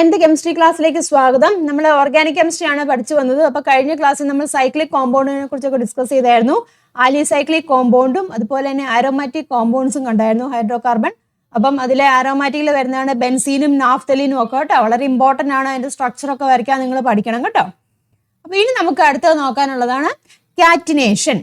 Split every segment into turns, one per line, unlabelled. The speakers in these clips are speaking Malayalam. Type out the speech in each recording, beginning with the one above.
9th കെമിസ്ട്രി ക്ലാസ്സിലേക്ക് സ്വാഗതം. നമ്മൾ ഓർഗാനിക് കെമിസ്ട്രി ആണ് പഠിച്ചു വന്നത്. അപ്പോൾ കഴിഞ്ഞ ക്ലാസ്സിൽ നമ്മൾ സൈക്ലിക് കോമ്പൗണ്ടിനെ കുറിച്ചൊക്കെ ഡിസ്കസ് ചെയ്തായിരുന്നു. ആലിസൈക്ലിക് കോമ്പൗണ്ടും അതുപോലെ തന്നെ ആരോമാറ്റിക് കോമ്പൗണ്ട്സും കണ്ടായിരുന്നു, ഹൈഡ്രോ കാർബൺ. അപ്പം അതിലെ ആരോമാറ്റിക്കിൽ വരുന്നതാണ് ബെൻസീനും നാഫ്തലീനും ഒക്കെ കേട്ടോ. വളരെ ഇമ്പോർട്ടൻ്റ് ആണ്, അതിൻ്റെ സ്ട്രക്ചറൊക്കെ വരയ്ക്കാൻ നിങ്ങൾ പഠിക്കണം കേട്ടോ. അപ്പോൾ ഇനി നമുക്ക് അടുത്തത് നോക്കാനുള്ളതാണ് കാറ്റിനേഷൻ.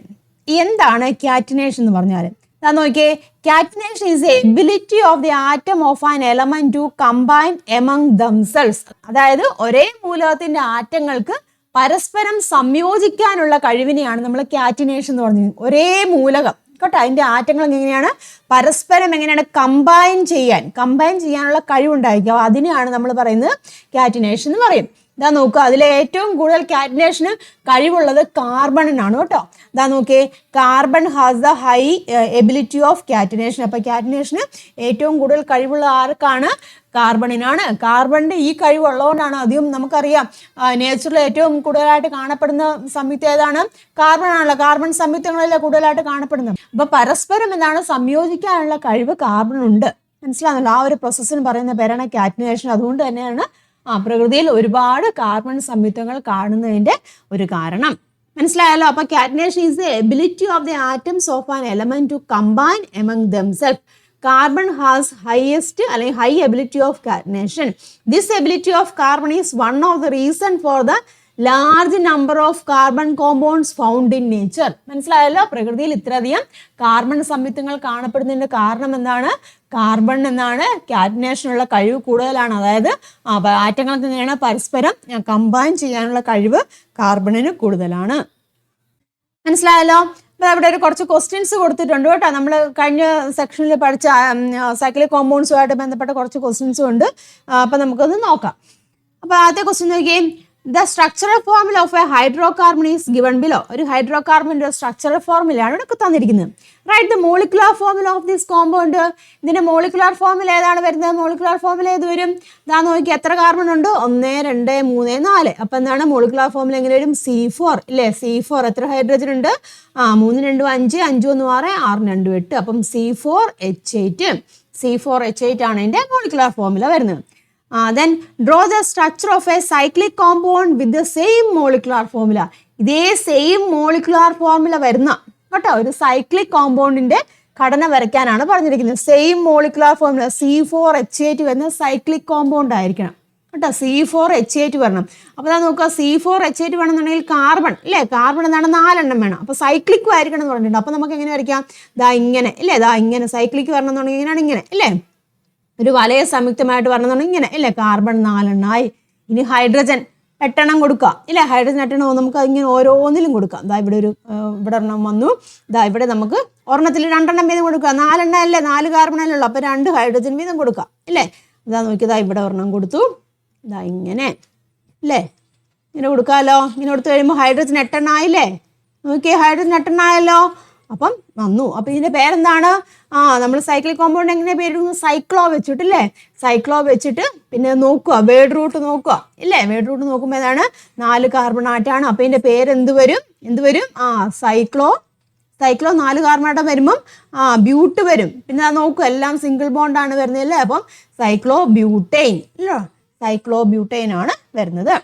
എന്താണ് കാറ്റിനേഷൻ എന്ന് പറഞ്ഞാൽ? നോക്കിയേ, catenation is a ability of the atom of an element to combine among themselves. അതായത് ഒരേ മൂലകത്തിന്റെ ആറ്റങ്ങൾക്ക് പരസ്പരം സംയോജിക്കാനുള്ള കഴിവിനെയാണ് നമ്മൾ കാറ്റിനേഷൻ എന്ന് പറഞ്ഞത്. ഒരേ മൂലകം കേട്ടോ, അതിന്റെ ആറ്റങ്ങൾ എങ്ങനെയാണ് പരസ്പരം എങ്ങനെയാണ് കമ്പൈൻ ചെയ്യാനുള്ള കഴിവുണ്ടായിരിക്കും. അതിനെയാണ് നമ്മൾ പറയുന്നത് കാറ്റിനേഷൻ എന്ന് പറയും. ഇതാ നോക്കുക, അതിലെ ഏറ്റവും കൂടുതൽ കാറ്റിനേഷന് കഴിവുള്ളത് കാർബണിനാണ് കേട്ടോ. ഇതാ നോക്കിയേ, carbon has the high ability of catenation. അപ്പൊ കാറ്റിനേഷന് ഏറ്റവും കൂടുതൽ കഴിവുള്ള ആർക്കാണ്? കാർബണിനാണ്. കാർബണിന്റെ ഈ കഴിവുള്ളതുകൊണ്ടാണ് അധികം നമുക്കറിയാം നേച്ചറിൽ ഏറ്റവും കൂടുതലായിട്ട് കാണപ്പെടുന്ന സംയുക്തം ഏതാണ്? കാർബൺ ആണല്ലോ. കാർബൺ സംയുക്തങ്ങളല്ല കൂടുതലായിട്ട് കാണപ്പെടുന്നത്. അപ്പൊ പരസ്പരം എന്താണ് സംയോജിക്കാനുള്ള കഴിവ് കാർബണുണ്ട്. മനസ്സിലാകുന്നല്ലോ, ആ ഒരു പ്രോസസ്സിന് പറയുന്ന പേരാണ് കാറ്റിനേഷൻ. അതുകൊണ്ട് തന്നെയാണ് പ്രകൃതിയിൽ ഒരുപാട് കാർബൺ സംയുക്തങ്ങൾ കാണുന്നതിന്റെ ഒരു കാരണം. മനസ്സിലായല്ലോ. അപ്പൊ catenation is the ability of the atoms of an element to combine among themself. Carbon has highest അല്ലെങ്കിൽ high ability of catenation. This ability of carbon is one of the reason for the large number of carbon compounds found in nature. മനസ്സിലായല്ലോ, പ്രകൃതിയിൽ ഇത്രയധികം കാർബൺ സംയുക്തങ്ങൾ കാണപ്പെടുന്നതിന്റെ കാരണം എന്താണ്? കാർബൺ എന്നാണ്. കാറ്റിനേഷനുള്ള കഴിവ് കൂടുതലാണ്. അതായത് ആറ്റങ്ങൾക്ക് എങ്ങനെയാണ് പരസ്പരം കമ്പൈൻ ചെയ്യാനുള്ള കഴിവ് കാർബണിന് കൂടുതലാണ്. മനസ്സിലായല്ലോ. അപ്പോൾ അവിടെ ഒരു കുറച്ച് ക്വസ്റ്റ്യൻസ് കൊടുത്തിട്ടുണ്ട് കേട്ടോ. നമ്മൾ കഴിഞ്ഞ സെക്ഷനിൽ പഠിച്ച സൈക്ലിക് കോമ്പൗണ്ട്സുമായിട്ട് ബന്ധപ്പെട്ട കുറച്ച് ക്വസ്റ്റ്യൻസും ഉണ്ട്. അപ്പം നമുക്കത് നോക്കാം. അപ്പോൾ ആദ്യത്തെ ക്വസ്റ്റ്യൻ നോക്കിയേ, the structural formula of A hydro carbon is given below. ഒരു ഹൈഡ്രോ കാർബണിന്റെ സ്ട്രക്ചറൽ ഫോർമുലയാണ് ഇവിടെ തന്നിരിക്കുന്നത്. Write the molecular formula of this compound. ഇതിന്റെ മോളിക്കുലാർ ഫോർമുല ഏതാണ് വരുന്നത്? മോളിക്കുലാർ ഫോർമുല ഏത് വരും? ഇതാ നോക്കി, എത്ര കാർബൺ ഉണ്ട്? 1 2 3 4. അപ്പൊ എന്താണ് മോളിക്കുലാർ ഫോർമുല? എങ്ങനെ വരും? C4 ഇല്ലേ? C4 എത്ര ഹൈഡ്രജൻ ഉണ്ട്? 3 2 5 5 1 6 6 2 8. അപ്പം C4H8 ആണ് ഇതിന്റെ മോളിക്കുലാർ ഫോർമുല വരുന്നത്. Then draw the structure of a cyclic compound with the same molecular formula. ഇതേ സെയിം മോളിക്കുലാർ ഫോർമുല വരുന്ന കേട്ടോ ഒരു സൈക്ലിക് കോമ്പൗണ്ടിന്റെ ഘടന വരയ്ക്കാനാണ് പറഞ്ഞിരിക്കുന്നത്. സെയിം മോളിക്കുലാർ ഫോർമുല C4H8 വരുന്ന സൈക്ലിക് കോമ്പൗണ്ട് ആയിരിക്കണം കേട്ടോ. C4H8 വരണം. അപ്പോൾ നോക്കുക, C4H8 വേണമെന്നുണ്ടെങ്കിൽ കാർബൺ ഇല്ലേ? കാർബൺ എന്താണ്? 4 എണ്ണം വേണം. അപ്പോൾ സൈക്ലിക്കും ആയിരിക്കണം എന്ന് പറഞ്ഞിട്ടുണ്ട്. അപ്പോൾ നമുക്ക് എങ്ങനെ വരയ്ക്കാം? ദാ ഇങ്ങനെ ഇല്ലേ? ദാ ഇങ്ങനെ സൈക്ലിക്ക് വരണം എന്നുണ്ടെങ്കിൽ ഇങ്ങനെയാണ്, ഇങ്ങനെ ഇല്ലേ? ഒരു വലയ സംയുക്തമായിട്ട് വരണമെന്നുണ്ടെങ്കിൽ ഇങ്ങനെ ഇല്ലേ? കാർബൺ 4 എണ്ണമായി. ഇനി ഹൈഡ്രജൻ 8 എണ്ണം കൊടുക്കുക ഇല്ലേ? ഹൈഡ്രജൻ 8 എണ്ണം നമുക്ക് ഇങ്ങനെ ഓരോന്നിലും കൊടുക്കാം. ദാ ഇവിടെ ഇവിടെ ഒരെണ്ണം വന്നു. ദാ ഇവിടെ നമുക്ക് ഒരെണ്ണത്തിൽ 2 എണ്ണം വീതം കൊടുക്കുക. 4 എണ്ണം അല്ലേ? 4 കാർബൺ അല്ലേ ഉള്ളൂ. അപ്പോൾ 2 ഹൈഡ്രജൻ വീതം കൊടുക്കാം ഇല്ലേ? ഇതാ നോക്കിയതാ ഇവിടെ ഒരെണ്ണം കൊടുത്തു. ഇതാ ഇങ്ങനെ ഇല്ലേ? ഇങ്ങനെ കൊടുക്കാമല്ലോ. ഇങ്ങനെ കൊടുത്തു കഴിയുമ്പോൾ ഹൈഡ്രജൻ 8 എണ്ണം ആയില്ലേ? നോക്കിയേ, ഹൈഡ്രജൻ 8 എണ്ണം ആയല്ലോ. അപ്പം വന്നു. അപ്പം ഇതിന്റെ പേരെന്താണ്? നമ്മൾ സൈക്ലിക് കോമ്പൗണ്ട് എങ്ങനെ പേരിടുന്നു? സൈക്ലോ വെച്ചിട്ടില്ലേ? സൈക്ലോ വെച്ചിട്ട് പിന്നെ നോക്കുക, വേർഡ് റൂട്ട് നോക്കുക ഇല്ലേ? വേർഡ് റൂട്ട് നോക്കുമ്പോൾ ഏതാണ്? 4 കാർബൺ ആറ്റാണ്. അപ്പം ഇതിന്റെ പേര് എന്ത് വരും? സൈക്ലോ 4 കാർബൺ ആറ്റം വരുമ്പം ബ്യൂട്ട് വരും. പിന്നെ അത് നോക്കുക, എല്ലാം സിംഗിൾ ബോണ്ടാണ് വരുന്നത് അല്ലേ? അപ്പം സൈക്ലോ ബ്യൂട്ടൈൻ ഇല്ലോ? സൈക്ലോ ബ്യൂട്ടൈൻ ആണ് വരുന്നത്.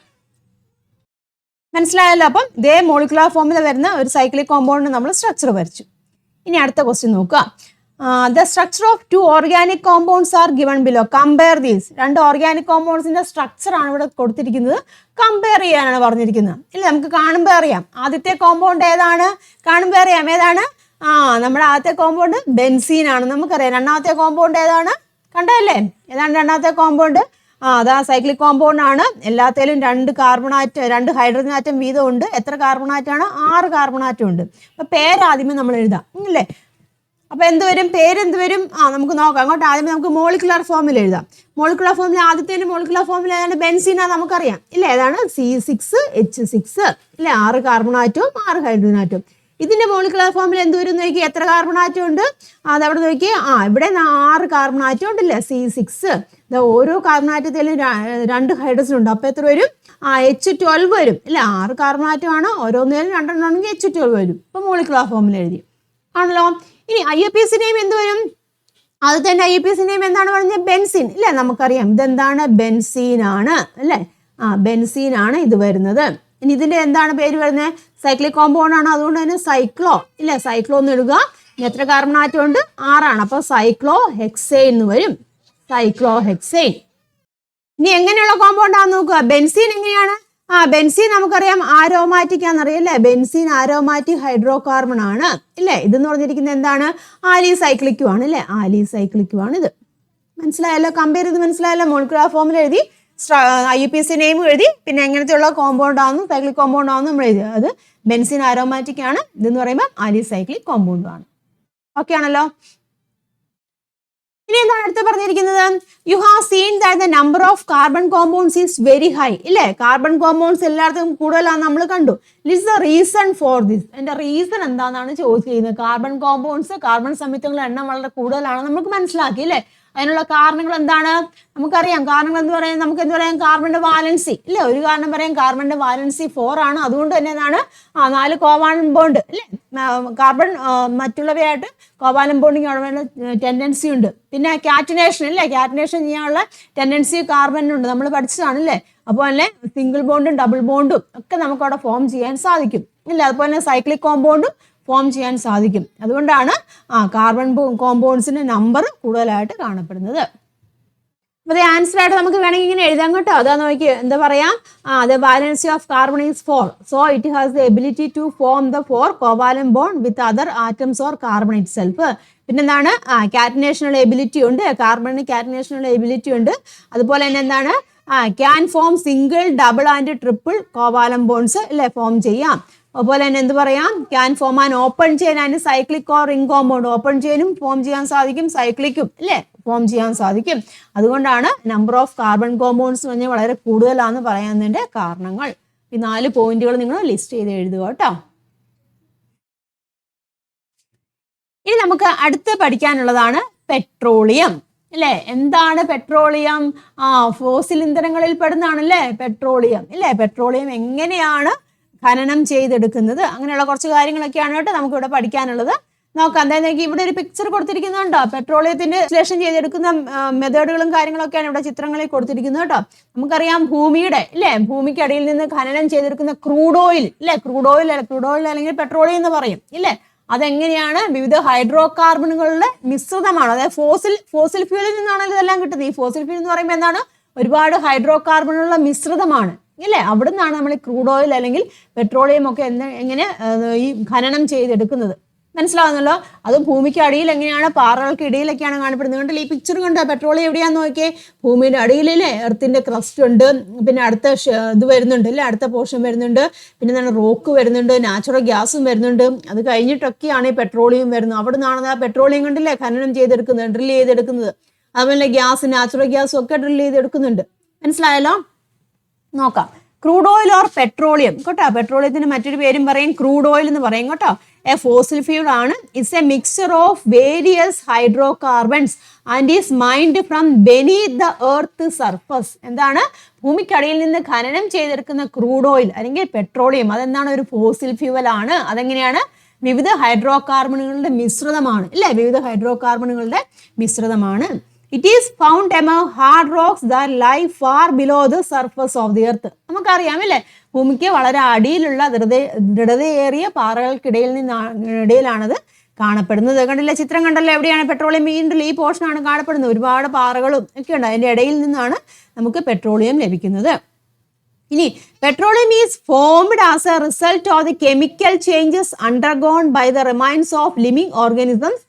മനസ്സിലായല്ലോ. അപ്പം ഇതേ മോളിക്കുലാർ ഫോർമുല വരുന്ന ഒരു സൈക്ലിക് കോമ്പൗണ്ടിന് നമ്മൾ സ്ട്രക്ചർ വരച്ചു. ഇനി അടുത്ത ക്വസ്റ്റ്യൻ നോക്കുക. The structure of 2 organic compounds are given below. Compare these. 2 organic കോമ്പൗണ്ട്സിന്റെ സ്ട്രക്ചർ ആണ് ഇവിടെ കൊടുത്തിരിക്കുന്നത്. കമ്പയർ ചെയ്യാനാണ് പറഞ്ഞിരിക്കുന്നത് ഇല്ല? നമുക്ക് കാണുമ്പോൾ അറിയാം. ആദ്യത്തെ കോമ്പൗണ്ട് ഏതാണ്? കാണുമ്പോൾ അറിയാം ഏതാണ്? നമ്മുടെ ആദ്യത്തെ കോമ്പൗണ്ട് ബെൻസീൻ ആണ്, നമുക്കറിയാം. രണ്ടാമത്തെ കോമ്പൗണ്ട് ഏതാണ്? കണ്ടല്ലേ? ഏതാണ് രണ്ടാമത്തെ കോമ്പൗണ്ട്? അതാ സൈക്ലിക് കോമ്പൗണ്ട് ആണ്. എല്ലാത്തിലും 2 ഹൈഡ്രജൻ ആറ്റം വീതം ഉണ്ട്. എത്ര കാർബൺ ആറ്റാണ്? 6 കാർബൺ ആറ്റം ഉണ്ട്. അപ്പൊ പേരാദ്യമേ നമ്മൾ എഴുതാം ഇല്ലേ? അപ്പൊ എന്ത് വരും? പേരെന്ത് വരും? നമുക്ക് നോക്കാം. അങ്ങോട്ട് ആദ്യമേ നമുക്ക് മോളിക്കുലാർ ഫോർമുല എഴുതാം. മോളിക്കുലാർ ഫോർമുല ആദ്യത്തെ മോളിക്കുലാർ ഫോർമുല ഏതാണ്? ബെൻസീൻ നമുക്ക് അറിയാം ഇല്ലേ? ഏതാണ്? C6H6 ഇല്ലേ? 6 കാർബൺ ആറ്റവും 6 ഹൈഡ്രജൻ ആറ്റവും. ഇതിന്റെ മോളിക്കുലാർ ഫോർമുല എന്ത് വരും നോക്കി? എത്ര കാർബൺ ആറ്റം ഉണ്ട്? അതവിടെ നോക്കി. ഇവിടെ 6 കാർബൺ ആറ്റം ഉണ്ടല്ലേ? C6. ഓരോ കാർബൺ ആറ്റത്തിലും 2 ഹൈഡ്രജൻ ഉണ്ട്. അപ്പൊ എത്ര വരും? H12 വരും ഇല്ല? 6 കാർബൺ ആറ്റമാണ്. ഓരോന്നിലും 2 എണ്ണം ഉണ്ടെങ്കിൽ H12 വരും. അപ്പൊ മോളിക്കുലാർ ഫോർമുല എഴുതി ആണല്ലോ. ഇനി IUPAC നെയിം എന്ത് വരും? അത് തന്നെ IUPAC നെയിം എന്താണ് പറഞ്ഞത്? ബെൻസീൻ ഇല്ലേ? നമുക്കറിയാം ഇതെന്താണ്? ബെൻസീൻ ആണ് അല്ലേ? ബെൻസീൻ ആണ് ഇത് വരുന്നത്. ഇനി ഇതിന്റെ എന്താണ് പേര് വരുന്നത്? സൈക്ലിക് കോമ്പൗണ്ട് ആണ്, അതുകൊണ്ട് തന്നെ സൈക്ലോ ഇല്ലേ? സൈക്ലോ എന്ന് എഴുതുക. എത്ര കാർബൺ ആറ്റം ഉണ്ട്? 6. അപ്പോൾ സൈക്ലോ ഹെക്സൈൻ എന്ന് വരും. Cyclo hexyne. ഇനി എങ്ങനെയുള്ള കോമ്പൗണ്ട് ആണെന്ന് നോക്കുക. ബെൻസീൻ എങ്ങനെയാണ്? ബെൻസീൻ നമുക്കറിയാം ആരോമാറ്റിക് ആണെന്നറിയാം അല്ലേ? ബെൻസീൻ ആരോമാറ്റിക് ഹൈഡ്രോ കാർബൺ ആണ് ഇല്ലേ? ഇതെന്ന് പറഞ്ഞിരിക്കുന്നത് എന്താണ്? ആലിസൈക്ലിക്കും ആണ് അല്ലേ? ആലിസൈക്ലിക്കും ആണ് ഇത്. മനസ്സിലായല്ലോ? കമ്പയർ ചെയ്ത് മനസ്സിലായല്ലോ? മോളിക്കുലാർ ഫോമിൽ എഴുതി, IUPAC നെയിം എഴുതി, പിന്നെ എങ്ങനത്തെയുള്ള കോമ്പൗണ്ട് ആണെന്നും സൈക്ലിക് കോമ്പൗണ്ട് ആണെന്നും നമ്മൾ എഴുതി. അത് ബെൻസീൻ ആരോമാറ്റിക് ആണ്, ഇതെന്ന് പറയുമ്പോൾ ആലിസൈക്ലിക് കോമ്പൗണ്ടും ആണ്. ഓക്കെ ആണല്ലോ? ഇനി എന്താണ് അടുത്ത് പറഞ്ഞിരിക്കുന്നത്? You have seen that the number of carbon compounds is very high ഇല്ലേ? കാർബൺ കോമ്പൗണ്ട്സ് എല്ലായിടത്തും കൂടുതലാന്ന് നമ്മൾ കണ്ടു. List the reason for this. അതിന്റെ റീസൺ എന്താണെന്നാണ് ചോദിച്ചിരിക്കുന്നത്. കാർബൺ കോമ്പൗണ്ട്സ്, കാർബൺ സംയുക്തങ്ങളുടെ എണ്ണം വളരെ കൂടുതലാണെന്ന് നമുക്ക് മനസ്സിലാക്കി അല്ലേ? അതിനുള്ള കാരണങ്ങൾ എന്താണ്? നമുക്കറിയാം. കാരണങ്ങൾ എന്ന് പറയുന്നത് നമുക്ക് എന്ത് പറയാം? കാർബണിന്റെ വാലൻസി ഇല്ലേ? ഒരു കാരണം പറയാം, കാർബണിന്റെ വാലൻസി 4 ആണ്. അതുകൊണ്ട് തന്നെ എന്താണ്? 4 കോവാലന്റ് ബോണ്ട് അല്ലേ? കാർബൺ മറ്റുള്ളവയായിട്ട് കോവാലന്റ് ബോണ്ടിങ് ഉള്ള ടെൻഡൻസി ഉണ്ട്. പിന്നെ കാറ്റിനേഷൻ ഇല്ലേ? കാറ്റിനേഷൻ ചെയ്യാനുള്ള ടെൻഡൻസി കാർബണിനുണ്ട്, നമ്മൾ പഠിച്ചതാണ് അല്ലേ? അപ്പോൾ തന്നെ സിംഗിൾ ബോണ്ടും ഡബിൾ ബോണ്ടും ഒക്കെ നമുക്ക് അവിടെ ഫോം ചെയ്യാൻ സാധിക്കും ഇല്ല? അതുപോലെ തന്നെ സൈക്ലിക് കോമ്പൗണ്ടും ഫോം ചെയ്യാൻ സാധിക്കും. അതുകൊണ്ടാണ് കാർബൺ കോമ്പൗണ്ട്സിന്റെ നമ്പർ കൂടുതലായിട്ട് കാണപ്പെടുന്നത്. അപ്പോൾ ആൻസർ ആയിട്ട് നമുക്ക് വേണമെങ്കിൽ ഇങ്ങനെ എഴുതാം കേട്ടോ. അതാ നോക്കി എന്താ പറയാം? The valency of carbon is 4. So it has the ability to form the 4 covalent bond with other atoms or carbon itself. പിന്നെന്താണ്? കാറ്റിനേഷനുള്ള എബിലിറ്റി ഉണ്ട്. കാർബണിന് കാറ്റിനേഷനുള്ള എബിലിറ്റി ഉണ്ട്. അതുപോലെ തന്നെ എന്താണ്? Can form single, double and triple covalent bonds അല്ലേ? ഫോം ചെയ്യാം. അതുപോലെ തന്നെ എന്ത് പറയാം? Can form an open chain and cyclic or ring compound. Open ചെയിനും ഫോം ചെയ്യാൻ സാധിക്കും, സൈക്ലിക്കും അല്ലേ ഫോം ചെയ്യാൻ സാധിക്കും. അതുകൊണ്ടാണ് നമ്പർ ഓഫ് കാർബൺ കോമ്പൗണ്ട്സ് പറഞ്ഞാൽ വളരെ കൂടുതലാണെന്ന് പറയാനതിൻ്റെ കാരണങ്ങൾ. ഈ 4 പോയിന്റുകൾ നിങ്ങൾ ലിസ്റ്റ് ചെയ്ത് എഴുതുക കേട്ടോ. ഇനി നമുക്ക് അടുത്ത് പഠിക്കാനുള്ളതാണ് പെട്രോളിയം അല്ലേ? എന്താണ് പെട്രോളിയം? ഫോസിൽ ഇന്ധനങ്ങളിൽ പെടുന്നതാണ് അല്ലേ പെട്രോളിയം ഇല്ലേ? പെട്രോളിയം എങ്ങനെയാണ് ഖനനം ചെയ്തെടുക്കുന്നത്, അങ്ങനെയുള്ള കുറച്ച് കാര്യങ്ങളൊക്കെയാണ് കേട്ടോ നമുക്കിവിടെ പഠിക്കാനുള്ളത്. നോക്കാം. എന്തായാലും ഇവിടെ ഒരു പിക്ചർ കൊടുത്തിരിക്കുന്നുണ്ടോ? പെട്രോളിയത്തിന്റെ വിശ്ലേഷണം ചെയ്തെടുക്കുന്ന മെത്തേഡുകളും കാര്യങ്ങളൊക്കെയാണ് ഇവിടെ ചിത്രങ്ങളിൽ കൊടുത്തിരിക്കുന്നത് കേട്ടോ. നമുക്കറിയാം ഭൂമിയുടെ ഇല്ലേ? ഭൂമിക്കടിയിൽ നിന്ന് ഖനനം ചെയ്തെടുക്കുന്ന ക്രൂഡ് ഓയിൽ ഇല്ലേ? ക്രൂഡ് ഓയിൽ അല്ലെങ്കിൽ പെട്രോളിയം എന്ന് പറയും ഇല്ലേ? അതെങ്ങനെയാണ്? വിവിധ ഹൈഡ്രോ കാർബണുകളുടെ മിശ്രിതമാണ്. അതായത് ഫോസിൽ ഫ്യൂലിൽ നിന്നാണ് ഇതെല്ലാം കിട്ടുന്നത്. ഈ ഫോസിൽ ഫ്യൂൽ എന്ന് പറയുമ്പോൾ എന്താണ്? ഒരുപാട് ഹൈഡ്രോ കാർബണുകളുടെ മിശ്രിതമാണ് ഇല്ലേ? അവിടെ നിന്നാണ് നമ്മൾ ഈ ക്രൂഡ് ഓയിൽ അല്ലെങ്കിൽ പെട്രോളിയം ഒക്കെ എങ്ങനെ ഈ ഖനനം ചെയ്തെടുക്കുന്നത്. മനസ്സിലാവുന്നല്ലോ? അത് ഭൂമിക്ക് അടിയിൽ എങ്ങനെയാണ്? പാറകൾക്ക് ഇടയിലൊക്കെയാണ് കാണപ്പെടുന്നത്. കണ്ടല്ലോ ഈ പിക്ചർ കണ്ടോ? പെട്രോളിയം എവിടെയാന്ന് നോക്കിയേ? ഭൂമിയുടെ അടിയിലല്ലേ? എർത്തിന്റെ ക്രസ്റ്റ് ഉണ്ട്, പിന്നെ അടുത്ത ഇത് വരുന്നുണ്ട് അല്ലേ? അടുത്ത പോർഷൻ വരുന്നുണ്ട്, പിന്നെ എന്താണ്? റോക്ക് വരുന്നുണ്ട്, നാച്ചുറൽ ഗ്യാസും വരുന്നുണ്ട്. അത് കഴിഞ്ഞിട്ടൊക്കെയാണ് ഈ പെട്രോളിയം വരുന്നത്. അവിടെ നിന്നാണ് ആ പെട്രോളിയം കണ്ടില്ലേ ഖനനം ചെയ്തെടുക്കുന്നത്, ഡ്രിൽ ചെയ്തെടുക്കുന്നത്. അതുപോലെ ഗ്യാസ്, നാച്ചുറൽ ഗ്യാസും ഒക്കെ ഡ്രിൽ ചെയ്തെടുക്കുന്നുണ്ട്. മനസ്സിലായല്ലോ? നോക്കാം. ക്രൂഡ് ഓയിൽ ഓർ പെട്രോളിയം കേട്ടോ. പെട്രോളിയത്തിന് മറ്റൊരു പേരും പറയും ക്രൂഡ് ഓയിൽ എന്ന് പറയും കേട്ടോ. എ ഫോസിൽ ഫ്യൂൽ ആണ്. It's A mixture of various hydro carbons and is mind from beneath the earth surface. എന്താണ്? ഭൂമിക്കടിയിൽ നിന്ന് ഖനനം ചെയ്തെടുക്കുന്ന ക്രൂഡ് ഓയിൽ അല്ലെങ്കിൽ പെട്രോളിയം അതെന്താണ്? ഒരു ഫോസിൽ ഫ്യൂവൽ ആണ്. അതെങ്ങനെയാണ്? വിവിധ ഹൈഡ്രോ കാർബണുകളുടെ മിശ്രിതമാണ് ഇല്ലേ? വിവിധ ഹൈഡ്രോ കാർബണുകളുടെ മിശ്രിതമാണ്. It is found among hard rocks that lie far below the surface of the earth. നമുക്കറിയാം അല്ലേ? ഭൂമിക്ക് വളരെ അടിയിലുള്ള ദൃഢതയേറിയ പാറകൾക്കിടയിലാണത് കാണപ്പെടുന്നത്. കണ്ടില്ലേ? ചിത്രം കണ്ടല്ലോ? എവിടെയാണ് പെട്രോളിയം? വീണ്ടും ഈ പോർഷനാണ് കാണപ്പെടുന്നത്. ഒരുപാട് പാറകളും ഒക്കെ ഉണ്ട്. അതിൻ്റെ ഇടയിൽ നിന്നാണ് നമുക്ക് പെട്രോളിയം ലഭിക്കുന്നത്. ഇനി petroleum is formed as a result of the chemical changes undergone by the remains of living organisms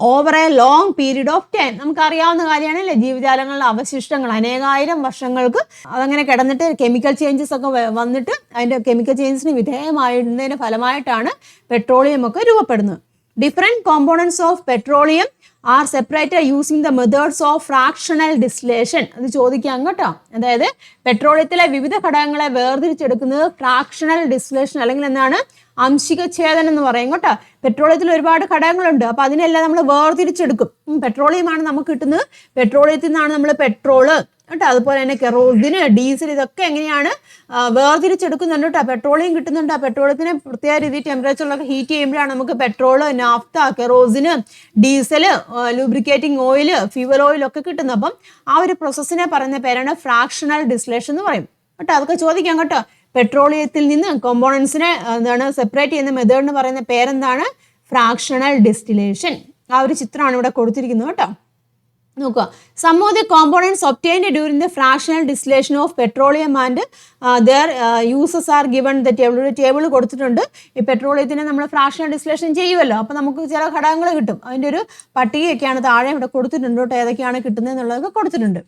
over a long period of time. നമുക്കറിയാവുന്ന കാര്യമാണ് അല്ലേ? ജീവജാലങ്ങളുടെ അവശിഷ്ടങ്ങൾ അനേകായിരം വർഷങ്ങൾക്ക് അതങ്ങനെ കിടന്നിട്ട് കെമിക്കൽ ചേഞ്ചസ് ഒക്കെ വന്നിട്ട് അതിൻ്റെ കെമിക്കൽ ചേഞ്ചസിന് വിധേയമായതിൻ്റെ ഫലമായിട്ടാണ് പെട്രോളിയം ഒക്കെ രൂപപ്പെടുന്നത്. Different components of petroleum R separated using the methods of fractional distillation. അത് ചോദിക്കാം കേട്ടോ. അതായത് പെട്രോളിയത്തിലെ വിവിധ ഘടകങ്ങളെ വേർതിരിച്ചെടുക്കുന്നത് ഫ്രാക്ഷണൽ ഡിസ്റ്റിലേഷൻ അല്ലെങ്കിൽ എന്താണ്? ആംശിക ഛേദനം എന്ന് പറയും കേട്ടോ. പെട്രോളിയത്തിൽ ഒരുപാട് ഘടകങ്ങളുണ്ട്. അപ്പോൾ അതിനെല്ലാം നമ്മൾ വേർതിരിച്ചെടുക്കും. പെട്രോളിയമാണ് നമുക്ക് കിട്ടുന്നത്. പെട്രോളിയത്തിൽ നിന്നാണ് നമ്മൾ പെട്രോള് കേട്ടോ. അതുപോലെ തന്നെ കെറോസിന്, ഡീസൽ, ഇതൊക്കെ എങ്ങനെയാണ് വേർതിരിച്ചെടുക്കുന്നുണ്ട് കേട്ടോ. പെട്രോളിയം കിട്ടുന്നുണ്ട്. ആ പെട്രോളിയത്തിന് പ്രത്യേക രീതിയിൽ ടെമ്പറേച്ചറിലൊക്കെ ഹീറ്റ് ചെയ്യുമ്പോഴാണ് നമുക്ക് petrol, naphtha, kerosene, diesel, lubricating oil, fuel oil ഒക്കെ കിട്ടുന്നത്. അപ്പം ആ ഒരു പ്രോസസ്സിനെ പറയുന്ന പേരാണ് ഫ്രാക്ഷണൽ ഡിസ്റ്റിലേഷൻ എന്ന് പറയും കേട്ടോ. അതൊക്കെ ചോദിക്കാം കേട്ടോ. പെട്രോളിയത്തിൽ നിന്ന് കോമ്പോണൻസിനെ എന്താണ് സെപ്പറേറ്റ് ചെയ്യുന്ന മെത്തേഡ് എന്ന് പറയുന്ന പേരെന്താണ്? Fractional distillation. ആ ഒരു ചിത്രമാണ് ഇവിടെ കൊടുത്തിരിക്കുന്നത് കേട്ടോ. നോക്കുക, some of the components obtained during the fractional distillation of petroleum and their uses are given the table. ഒരു ടേബിൾ കൊടുത്തിട്ടുണ്ട്. ഈ പെട്രോളിയത്തിനെ നമ്മൾ ഫ്രാക്ഷണൽ ഡിസ്റ്റിലേഷൻ ചെയ്യുമല്ലോ, അപ്പോൾ നമുക്ക് ചില ഘടകങ്ങൾ കിട്ടും. അതിൻ്റെ ഒരു പട്ടികയൊക്കെയാണ് താഴെ ഇവിടെ കൊടുത്തിട്ടുണ്ട് കേട്ടോ. ഏതൊക്കെയാണ് കിട്ടുന്നത് എന്നുള്ളതൊക്കെ കൊടുത്തിട്ടുണ്ട്.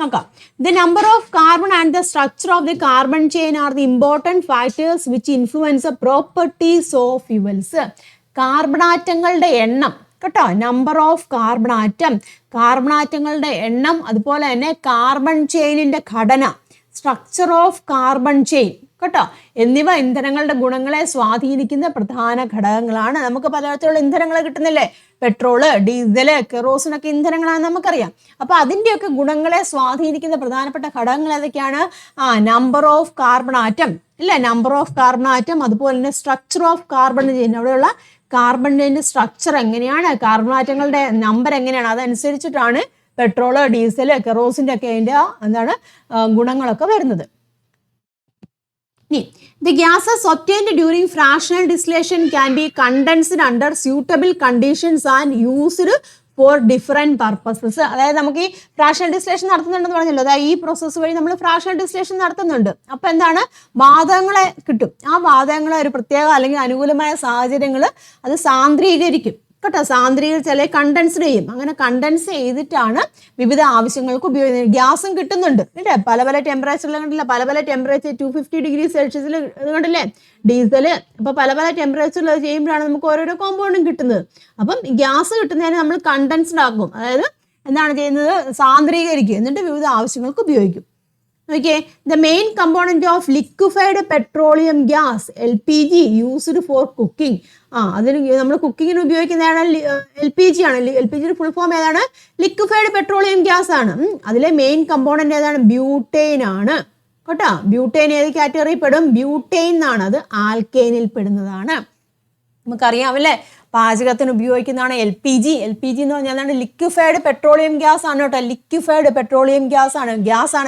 നോക്കാം. The number of carbon and the structure of the carbon chain are the important factors which influence the properties of fuels. കാർബണാറ്റങ്ങളുടെ എണ്ണം കേട്ടോ. നമ്പർ ഓഫ് കാർബണാറ്റം, കാർബണാറ്റങ്ങളുടെ എണ്ണം, അതുപോലെ തന്നെ കാർബൺ ചെയിനിന്റെ ഘടന, സ്ട്രക്ചർ ഓഫ് കാർബൺ ചെയിൻ കേട്ടോ, എന്നിവ ഇന്ധനങ്ങളുടെ ഗുണങ്ങളെ സ്വാധീനിക്കുന്ന പ്രധാന ഘടകങ്ങളാണ്. നമുക്ക് പലതരത്തിലുള്ള ഇന്ധനങ്ങൾ കിട്ടുന്നില്ലേ? പെട്രോള്, ഡീസല്, കെറോസിനൊക്കെ ഇന്ധനങ്ങളാണ് നമുക്കറിയാം. അപ്പൊ അതിൻ്റെയൊക്കെ ഗുണങ്ങളെ സ്വാധീനിക്കുന്ന പ്രധാനപ്പെട്ട ഘടകങ്ങൾ ഏതൊക്കെയാണ്? നമ്പർ ഓഫ് കാർബൺ ആറ്റം ഇല്ല, നമ്പർ ഓഫ് കാർബൺ ആറ്റം, അതുപോലെ തന്നെ സ്ട്രക്ചർ ഓഫ് കാർബൺ ചെയിൻ. അവിടെയുള്ള കാർബണിന്റെ സ്ട്രക്ചർ എങ്ങനെയാണ്, കാർബൺ ആറ്റങ്ങളുടെ നമ്പർ എങ്ങനെയാണ്, അതനുസരിച്ചിട്ടാണ് പെട്രോള്, ഡീസല്, കെറോസിൻ്റെ ഒക്കെ അതിൻ്റെ എന്താണ് ഗുണങ്ങളൊക്കെ വരുന്നത്. The gases obtained during fractional distillation can be condensed under suitable conditions and used for different purposes. അതായത് നമുക്ക് ഈ ഫ്രാക്ഷണൽ ഡിസ്റ്റിലേഷൻ നടത്തുന്നുണ്ടെന്ന് പറഞ്ഞല്ലോ. അതായത് ഈ പ്രോസസ്സ് വഴി നമ്മൾ ഫ്രാക്ഷണൽ ഡിസ്റ്റിലേഷൻ നടത്തുന്നുണ്ട്. അപ്പം എന്താണ്? വാതകങ്ങളെ കിട്ടും. ആ വാതകങ്ങളെ ഒരു പ്രത്യേക അല്ലെങ്കിൽ അനുകൂലമായ സാഹചര്യങ്ങൾ അത് സാന്ദ്രീകരിക്കും കേട്ടോ. സാന്ദ്രീകരിച്ച് അല്ലെങ്കിൽ കണ്ടൻസ്ഡ് ചെയ്യും. അങ്ങനെ കണ്ടൻസ് ചെയ്തിട്ടാണ് വിവിധ ആവശ്യങ്ങൾക്ക് ഉപയോഗിക്കുന്നത്. ഗ്യാസും കിട്ടുന്നുണ്ട് അല്ലേ? പല പല ടെമ്പറേച്ചറിൽ കണ്ടില്ല, പല പല ടെമ്പറേച്ചർ 250 ഡിഗ്രി സെൽഷ്യസിൽ കണ്ടില്ലേ ഡീസല്. അപ്പോൾ പല പല ടെമ്പറേച്ചറിൽ ചെയ്യുമ്പോഴാണ് നമുക്ക് ഓരോരോ കോമ്പൗണ്ടും കിട്ടുന്നത്. അപ്പം ഗ്യാസ് കിട്ടുന്നതിന് നമ്മൾ കണ്ടൻസ്ഡ് ആക്കും. അതായത് എന്താണ് ചെയ്യുന്നത്? സാന്ദ്രീകരിക്കുക, എന്നിട്ട് വിവിധ ആവശ്യങ്ങൾക്ക് ഉപയോഗിക്കും. Okay, the main component of liquefied petroleum gas LPG used for cooking. അതിന് നമ്മൾ കുക്കിങ്ങിന് ഉപയോഗിക്കുന്നതാണ് LPG ആണ്. LPG ഫുൾ ഫോം ഏതാണ്? ലിക്വിഫൈഡ് പെട്രോളിയം ഗ്യാസ് ആണ്. അതിലെ മെയിൻ കമ്പോണന്റ് ഏതാണ്? ബ്യൂട്ടൈൻ ആണ് കേട്ടോ. ബ്യൂട്ടൈൻ ഏത് കാറ്റഗറി പെടും? ബ്യൂട്ടൈൻ എന്നാണ്. അത് ആൽക്കൈനിൽ പെടുന്നതാണ്. നമുക്കറിയാമല്ലേ, പാചകത്തിന് ഉപയോഗിക്കുന്നതാണ് LPG. LPG എന്ന് പറഞ്ഞാൽ ലിക്വിഫൈഡ് പെട്രോളിയം ഗ്യാസ് ആണ് കേട്ടോ. ലിക്വിഫൈഡ് പെട്രോളിയം ഗ്യാസ് ആണ്.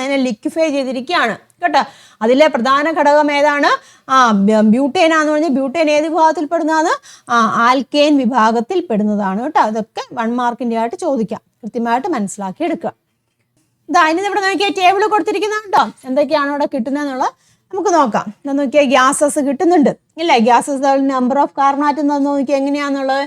അതിനെ ലിക്വിഫൈ ചെയ്തിരിക്കുകയാണ് കേട്ടോ. അതിലെ പ്രധാന ഘടകം ഏതാണ്? ബ്യൂട്ടൈൻ ആണെന്ന് പറഞ്ഞാൽ ബ്യൂട്ടൈൻ ഏത് വിഭാഗത്തിൽ പെടുന്നതാണ്? ആൽക്കൈൻ വിഭാഗത്തിൽ പെടുന്നതാണ് കേട്ടോ. അതൊക്കെ 1 മാർക്കിൻ്റെ ആയിട്ട് ചോദിക്കാം. കൃത്യമായിട്ട് മനസ്സിലാക്കി എടുക്കുക. അതിന് ഇവിടെ നോക്കിയാൽ ടേബിൾ കൊടുത്തിരിക്കുന്നത് കേട്ടോ. എന്തൊക്കെയാണ് ഇവിടെ കിട്ടുന്നതെന്നുള്ള നമുക്ക് നോക്കാം. നോക്കിയാൽ ഗ്യാസസ് കിട്ടുന്നുണ്ട് ഇല്ലേ? ഗ്യാസസ് നമ്പർ ഓഫ് കാർബണാറ്റം നോക്കിയാൽ എങ്ങനെയാണെന്നുള്ളത്.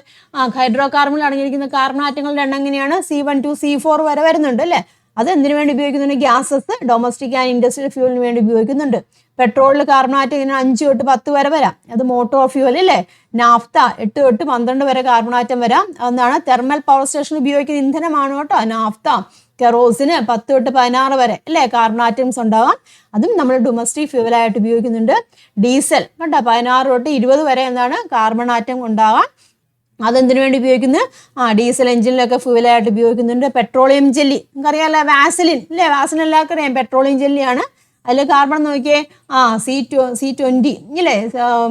ഹൈഡ്രോ കാർബണിൽ അടങ്ങിയിരിക്കുന്ന കാർബണാറ്റങ്ങളുടെ എണ്ണം എങ്ങനെയാണ്? C1 to C4 വരെ വരുന്നുണ്ട് അല്ലേ? അത് എന്തിനു വേണ്ടി ഉപയോഗിക്കുന്നുണ്ട്? ഗ്യാസസ് ഡൊമസ്റ്റിക് ആൻഡ് ഇൻഡസ്ട്രിയൽ ഫ്യൂവലിന് വേണ്ടി ഉപയോഗിക്കുന്നുണ്ട്. പെട്രോളിൽ കാർബണാറ്റം ഇങ്ങനെ 5 തൊട്ട് 10 വരെ വരാം. അത് മോട്ടോർ ഫ്യൂവൽ അല്ലേ? നാഫ്ത 8 തൊട്ട് 12 വരെ കാർബണാറ്റം വരാം. അതെന്താണ്? തെർമൽ പവർ സ്റ്റേഷൻ ഉപയോഗിക്കുന്ന ഇന്ധനമാണ് കേട്ടോ നാഫ്ത. കെറോസിന് 10 തൊട്ട് 16 വരെ അല്ലേ കാർബണാറ്റംസ് ഉണ്ടാവാം. അതും നമ്മൾ ഡൊമസ്റ്റിക് ഫ്യൂവലായിട്ട് ഉപയോഗിക്കുന്നുണ്ട്. ഡീസൽ കേട്ടോ 16 തൊട്ട് 20 വരെ എന്താണ് കാർബണാറ്റം ഉണ്ടാവാം. അതെന്തിനു വേണ്ടി ഉപയോഗിക്കുന്നത്? ഡീസൽ എഞ്ചിനിലൊക്കെ ഫ്യൂവലായിട്ട് ഉപയോഗിക്കുന്നുണ്ട്. പെട്രോളിയം ജെല്ലി നമുക്കറിയാമല്ലോ, വാസലിൻ അല്ലേ? വാസലിൻ എല്ലാവർക്കും അറിയാം പെട്രോളിയം ജെല്ലിയാണ്. അതിൽ കാർബൺ നോക്കിയേ C20 ഇല്ലേ?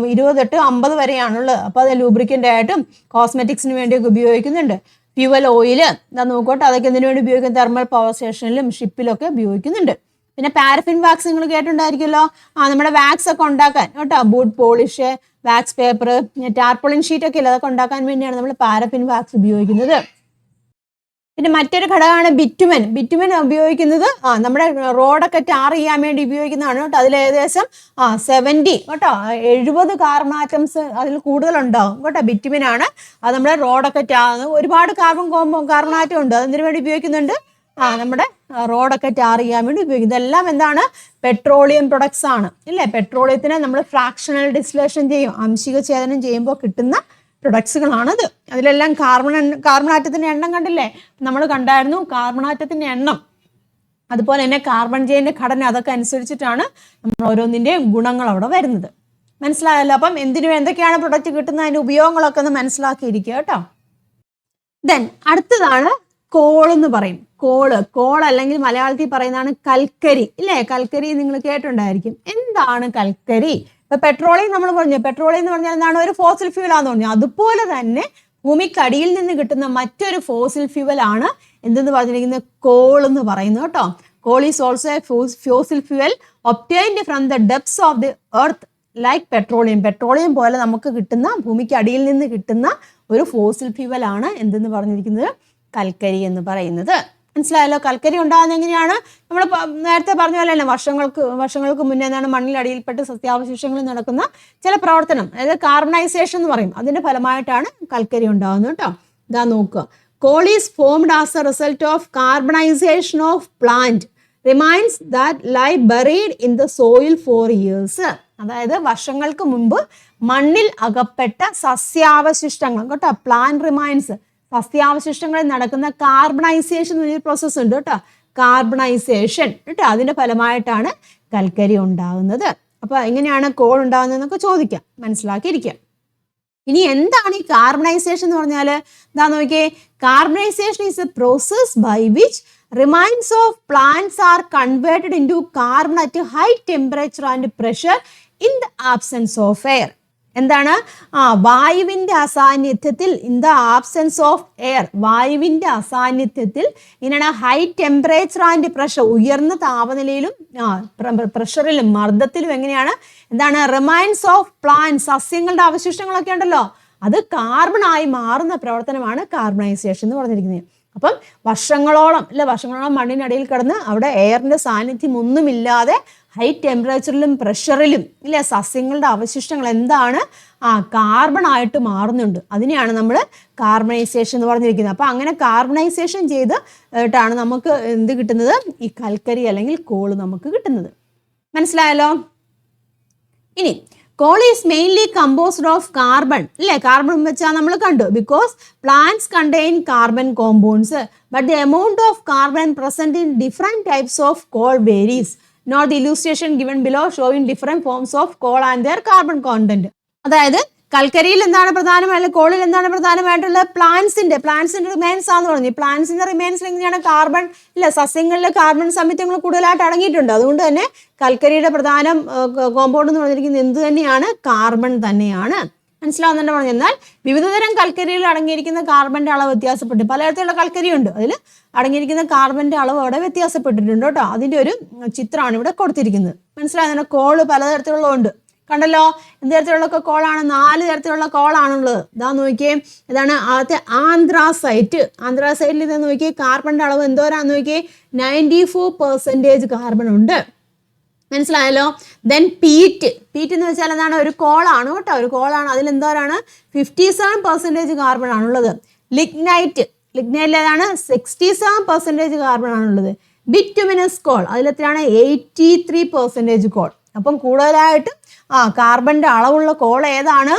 20 തൊട്ട് 50 വരെയാണുള്ളത്. അപ്പോൾ അത് ലൂബ്രിക്കൻ്റ് ആയിട്ടും കോസ്മെറ്റിക്സിന് വേണ്ടിയൊക്കെ ഉപയോഗിക്കുന്നുണ്ട്. ഫ്യൂവൽ ഓയിൽ എന്താ നോക്കട്ടെ, അതൊക്കെ എന്തിനു വേണ്ടി ഉപയോഗിക്കും? തെർമൽ പവർ സ്റ്റേഷനിലും ഷിപ്പിലൊക്കെ ഉപയോഗിക്കുന്നുണ്ട്. പിന്നെ പാരഫിൻ വാക്സ് നിങ്ങൾ കേട്ടിട്ടുണ്ടായിരിക്കുമല്ലോ. നമ്മുടെ വാക്സ് ഒക്കെ ഉണ്ടാക്കാൻ കേട്ടോ, boot polish, wax paper, tarpaulin sheet ഒക്കെ ഇല്ല, അതൊക്കെ ഉണ്ടാക്കാൻ വേണ്ടിയാണ് നമ്മൾ പാരഫിൻ വാക്സ് ഉപയോഗിക്കുന്നത്. പിന്നെ മറ്റൊരു ഘടകമാണ് ബിറ്റുമൻ. ബിറ്റുമൻ ഉപയോഗിക്കുന്നത് നമ്മുടെ റോഡൊക്കെ ടാർ ചെയ്യാൻ വേണ്ടി ഉപയോഗിക്കുന്നതാണ് കേട്ടോ. അതിൽ ഏകദേശം 70 കേട്ടോ 70 കാർബൺ ആറ്റംസ് അതിൽ കൂടുതലുണ്ടാവും കേട്ടോ. ബിറ്റുമിനാണ് അത് നമ്മുടെ റോഡൊക്കെ ഒരുപാട് കാർബൺ ആറ്റം ഉണ്ട്. അതെന്തിനു വേണ്ടി ഉപയോഗിക്കുന്നുണ്ട്? നമ്മുടെ റോഡൊക്കെ ടാർ ചെയ്യാൻ വേണ്ടി ഉപയോഗിക്കുന്നത്. ഇതെല്ലാം എന്താണ്? പെട്രോളിയം പ്രൊഡക്ട്സ് ആണ് ഇല്ലേ? പെട്രോളിയത്തിനെ നമ്മൾ ഫ്രാക്ഷണൽ ഡിസ്റ്റിലേഷൻ ചെയ്യും, ആംശിക ഛേദനം ചെയ്യുമ്പോൾ കിട്ടുന്ന പ്രൊഡക്ട്സുകളാണത്. അതിലെല്ലാം കാർബൺ ആറ്റത്തിൻ്റെ എണ്ണം കണ്ടില്ലേ? നമ്മൾ കണ്ടായിരുന്നു കാർബൺ ആറ്റത്തിൻ്റെ എണ്ണം, അതുപോലെ തന്നെ കാർബൺ ചെയിൻ്റെ ഘടന, അതൊക്കെ അനുസരിച്ചിട്ടാണ് നമ്മൾ ഓരോന്നിൻ്റെയും ഗുണങ്ങൾ അവിടെ വരുന്നത്. മനസ്സിലായല്ലോ? അപ്പം എന്തൊക്കെയാണ് പ്രൊഡക്റ്റ് കിട്ടുന്നത്, അതിൻ്റെ ഉപയോഗങ്ങളൊക്കെ ഒന്ന് മനസ്സിലാക്കിയിരിക്കുക കേട്ടോ. ദെൻ അടുത്തതാണ് കോൾ എന്ന് പറയും. കോൾ അല്ലെങ്കിൽ മലയാളത്തിൽ പറയുന്നതാണ് കൽക്കരി, ഇല്ലേ? കൽക്കരി നിങ്ങൾ കേട്ടിട്ടുണ്ടായിരിക്കും. എന്താണ് കൽക്കരി? ഇപ്പൊ പെട്രോളിയം നമ്മൾ പറഞ്ഞു, പെട്രോളിയം എന്ന് പറഞ്ഞാൽ എന്താണ്? ഒരു ഫോസിൽ ഫ്യൂൽ ആണെന്ന് പറഞ്ഞു. അതുപോലെ തന്നെ ഭൂമിക്കടിയിൽ നിന്ന് കിട്ടുന്ന മറ്റൊരു ഫോസിൽ ഫ്യൂവൽ ആണ് എന്തെന്ന് പറഞ്ഞിരിക്കുന്നത്? കോൾ എന്ന് പറയുന്നത് കേട്ടോ. Call is also A fossil fuel obtained from the depths of the earth like petroleum. Petroleum പോലെ നമുക്ക് കിട്ടുന്ന, ഭൂമിക്ക് അടിയിൽ നിന്ന് കിട്ടുന്ന ഒരു ഫോസിൽ ഫ്യൂവൽ ആണ് എന്തെന്ന് പറഞ്ഞിരിക്കുന്നത്? കൽക്കരി എന്ന് പറയുന്നത്. മനസ്സിലായല്ലോ? കൽക്കരി ഉണ്ടാകുന്നത് എങ്ങനെയാണ്? നമ്മൾ നേരത്തെ പറഞ്ഞ പോലെ തന്നെ വർഷങ്ങൾക്ക് മുന്നേ എന്താണ് മണ്ണിലടിയിൽപ്പെട്ട് സസ്യാവശിഷ്ടങ്ങളിൽ നടക്കുന്ന ചില പ്രവർത്തനം, അതായത് കാർബണൈസേഷൻ എന്ന് പറയും, അതിന്റെ ഫലമായിട്ടാണ് കൽക്കരി ഉണ്ടാകുന്നത് കേട്ടോ. ഇതാ നോക്കുക. Coal is formed as a result of carbonisation of plant remains that lie buried in the soil for years. അതായത് വർഷങ്ങൾക്ക് മുമ്പ് മണ്ണിൽ അകപ്പെട്ട സസ്യാവശിഷ്ടങ്ങൾ കേട്ടോ. പ്ലാന്റ് റിമൈൻസ്, സസ്യാവശിഷ്ടങ്ങളിൽ നടക്കുന്ന കാർബണൈസേഷൻ എന്നൊരു പ്രോസസ്സ് ഉണ്ട് കേട്ടോ. കാർബണൈസേഷൻ കേട്ടോ, അതിന്റെ ഫലമായിട്ടാണ് കൽക്കരി ഉണ്ടാകുന്നത്. അപ്പൊ എങ്ങനെയാണ് കോൾ ഉണ്ടാകുന്നതെന്നൊക്കെ ചോദിക്കാം, മനസ്സിലാക്കിയിരിക്കാം. ഇനി എന്താണ് ഈ കാർബണൈസേഷൻ എന്ന് പറഞ്ഞാൽ? എന്താ നോക്കിയേ. Carbonisation is a process by which remains of plants are converted into carbon at high temperature and pressure in the absence of air. എന്താണ്? വായുവിന്റെ അസാന്നിധ്യത്തിൽ, in the absence of air, വായുവിന്റെ അസാന്നിധ്യത്തിൽ ഇങ്ങനെ ഹൈ ടെമ്പറേച്ചർ ആൻഡ് പ്രഷർ, ഉയർന്ന താപനിലയിലും പ്രഷറിലും മർദ്ദത്തിലും എങ്ങനെയാണ് എന്താണ് റിമൈൻസ് ഓഫ് പ്ലാന്റ്, സസ്യങ്ങളുടെ അവശിഷ്ടങ്ങളൊക്കെ ഉണ്ടല്ലോ, അത് കാർബൺ ആയി മാറുന്ന പ്രവർത്തനമാണ് കാർബണൈസേഷൻ എന്ന് പറഞ്ഞിരിക്കുന്നത്. അപ്പം വർഷങ്ങളോളം മണ്ണിനടിയിൽ കിടന്ന് അവിടെ എയറിന്റെ സാന്നിധ്യം ഒന്നുമില്ലാതെ ഹൈ ടെമ്പറേച്ചറിലും പ്രഷറിലും ഇല്ലേ സസ്യങ്ങളുടെ അവശിഷ്ടങ്ങൾ എന്താണ് കാർബൺ ആയിട്ട് മാറുന്നുണ്ട്. അതിനെയാണ് നമ്മൾ കാർബണൈസേഷൻ എന്ന് പറഞ്ഞിരിക്കുന്നത്. അപ്പം അങ്ങനെ കാർബണൈസേഷൻ ചെയ്തിട്ടാണ് നമുക്ക് എന്ത് കിട്ടുന്നത്? ഈ കൽക്കരി അല്ലെങ്കിൽ കോള് നമുക്ക് കിട്ടുന്നത്. മനസ്സിലായല്ലോ? ഇനി coal is mainly composed of carbon, അല്ലേ? കാർബൺ വെച്ചാൽ നമ്മൾ കണ്ടു. Because plants contain carbon compounds but the amount of carbon present in different types of coal varies. Note the illustration given below showing different forms of coal and their carbon content. അതായത് കൽക്കരിയിൽ എന്താണ് പ്രധാനമായിട്ട്, കോളിൽ എന്താണ് പ്രധാനമായിട്ടുള്ളത്? പ്ലാന്റ്സിന്റെ റിമൈൻസ് ആണെന്ന് പറഞ്ഞു. പ്ലാന്റ്സിന്റെ റിമൈൻസിൽ എങ്ങനെയാണ് കാർബൺ ഇല്ല, സസ്യങ്ങളിലെ കാർബൺ സംയുക്തങ്ങൾ കൂടുതലായിട്ട് അടങ്ങിയിട്ടുണ്ട്. അതുകൊണ്ട് തന്നെ കൽക്കരിയുടെ പ്രധാന കോമ്പൗണ്ട് എന്ന് പറഞ്ഞിരിക്കുന്നത് എന്ത് തന്നെയാണ്? കാർബൺ തന്നെയാണ്. മനസ്സിലാവുന്നുണ്ട് പറഞ്ഞു. എന്നാൽ വിവിധതരം കൽക്കരിയിൽ അടങ്ങിയിരിക്കുന്ന കാർബന്റെ അളവ് വ്യത്യാസപ്പെട്ടു. പലതരത്തിലുള്ള കൽക്കരിയുണ്ട്, അതിൽ അടങ്ങിയിരിക്കുന്ന കാർബന്റെ അളവ് അവിടെ വ്യത്യാസപ്പെട്ടിട്ടുണ്ട് കേട്ടോ. അതിന്റെ ഒരു ചിത്രമാണ് ഇവിടെ കൊടുത്തിരിക്കുന്നത്. മനസ്സിലാവുന്നുണ്ട്? കോള് പലതരത്തിലുള്ളതുണ്ട്, കണ്ടല്ലോ. എന്ത് തരത്തിലുള്ള കോളാണ്? 4 തരത്തിലുള്ള കോളാണുള്ളത്. ഇതാ നോക്കിയേ, ഇതാണ് ആദ്യത്തെ ആന്ത്രാസൈറ്റ്. ആന്ത്രാസൈറ്റിൽ ഇത് നോക്കിയേ, കാർബണിന്റെ അളവ് എന്തോരാന്ന് നോക്കിയേ, 94% കാർബൺ ഉണ്ട്. മനസ്സിലായല്ലോ? ദെൻ പീറ്റ് എന്ന് വെച്ചാൽ എന്താണ്? ഒരു കോളാണ് കേട്ടോ, ഒരു കോളാണ്. അതിൽ എന്തോരാണ്? 57% കാർബൺ ആണുള്ളത്. ലിഗ്നൈറ്റിൽ ഏതാണ്? 67% കാർബൺ ആണുള്ളത്. ബിറ്റുമിനസ് കോൾ അതിലെത്രയാണ്? 83% കോൾ. അപ്പം കൂടുതലായിട്ട് കാർബന്റെ അളവുള്ള കോൾ ഏതാണ്?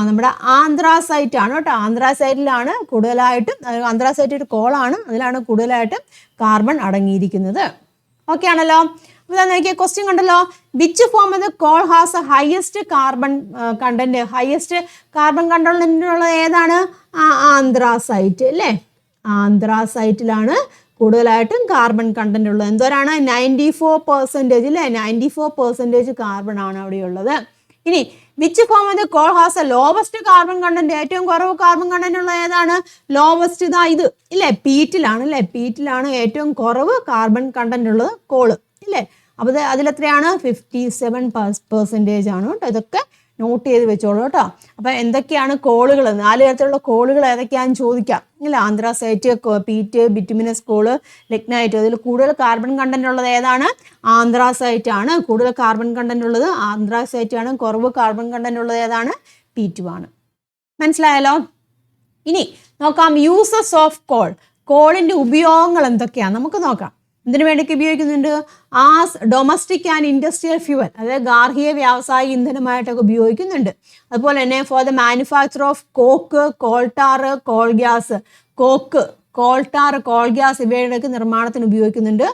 നമ്മുടെ ആന്ത്രാസൈറ്റ് ആണ് കേട്ടോ. ആന്ത്രാസൈറ്റിലാണ് കൂടുതലായിട്ടും, ആന്ത്രാസൈറ്റ് ഒരു കോളാണ്, അതിലാണ് കൂടുതലായിട്ടും കാർബൺ അടങ്ങിയിരിക്കുന്നത്. ഓക്കെ ആണല്ലോ? നോക്കിയ ക്വസ്റ്റ്യൻ കണ്ടല്ലോ. Which form of the call has highest carbon content? Highest carbon content ഉള്ളത് ഏതാണ്? ആന്ത്രാസൈറ്റ് അല്ലേ? ആന്ത്രാസൈറ്റിലാണ് കൂടുതലായിട്ടും കാർബൺ കണ്ടന്റ് ഉള്ളത്. എന്തോരാണ്? 94% അല്ലേ? 94% കാർബൺ ആണ് അവിടെയുള്ളത്. ഇനി which form of the call has A lowest carbon content? ഏറ്റവും കുറവ് കാർബൺ കണ്ടന്റ് ഉള്ളത് ഏതാണ്? ലോവസ്റ്റ് ഇതാ ഇത് ഇല്ലേ, പീറ്റിലാണ് അല്ലേ? പീറ്റിലാണ് ഏറ്റവും കുറവ് കാർബൺ കണ്ടന്റ് ഉള്ളത് കോള് ഇല്ലേ? അപ്പോൾ അതിലെത്രയാണ്? 57% ആണ് കേട്ടോ. ഇതൊക്കെ നോട്ട് ചെയ്ത് വെച്ചോളൂ കേട്ടോ. അപ്പം എന്തൊക്കെയാണ് കോളുകൾ? 4 തരത്തിലുള്ള കോളുകൾ ഏതൊക്കെയാണെന്ന് ചോദിക്കാം ഇല്ല. Anthracite, peat, bituminous coal, lignite. അതിൽ കൂടുതൽ കാർബൺ കണ്ടന്റ് ഉള്ളത് ഏതാണ്? ആന്ത്രാസൈറ്റ് ആണ്. കൂടുതൽ കാർബൺ കണ്ടന്റ് ഉള്ളത് ആന്ത്രാസൈറ്റ് ആണ്. കുറവ് കാർബൺ കണ്ടന്റ് ഉള്ളത് ഏതാണ്? പീറ്റുമാണ്. മനസ്സിലായല്ലോ? ഇനി നോക്കാം യൂസസ് ഓഫ് കോൾ. കോളിന്റെ ഉപയോഗങ്ങൾ എന്തൊക്കെയാണ് നമുക്ക് നോക്കാം. ഇതിനു വേണ്ടിയൊക്കെ ഉപയോഗിക്കുന്നുണ്ട്. As domestic and industrial fuel, അതായത് ഗാർഹിക വ്യാവസായിക ഇന്ധനമായിട്ടൊക്കെ ഉപയോഗിക്കുന്നുണ്ട്. അതുപോലെ തന്നെ for the manufacture of coke, coal tar, coal gas. Coal tar, coal gas ഇവയുടെയൊക്കെ നിർമ്മാണത്തിന് ഉപയോഗിക്കുന്നുണ്ട്.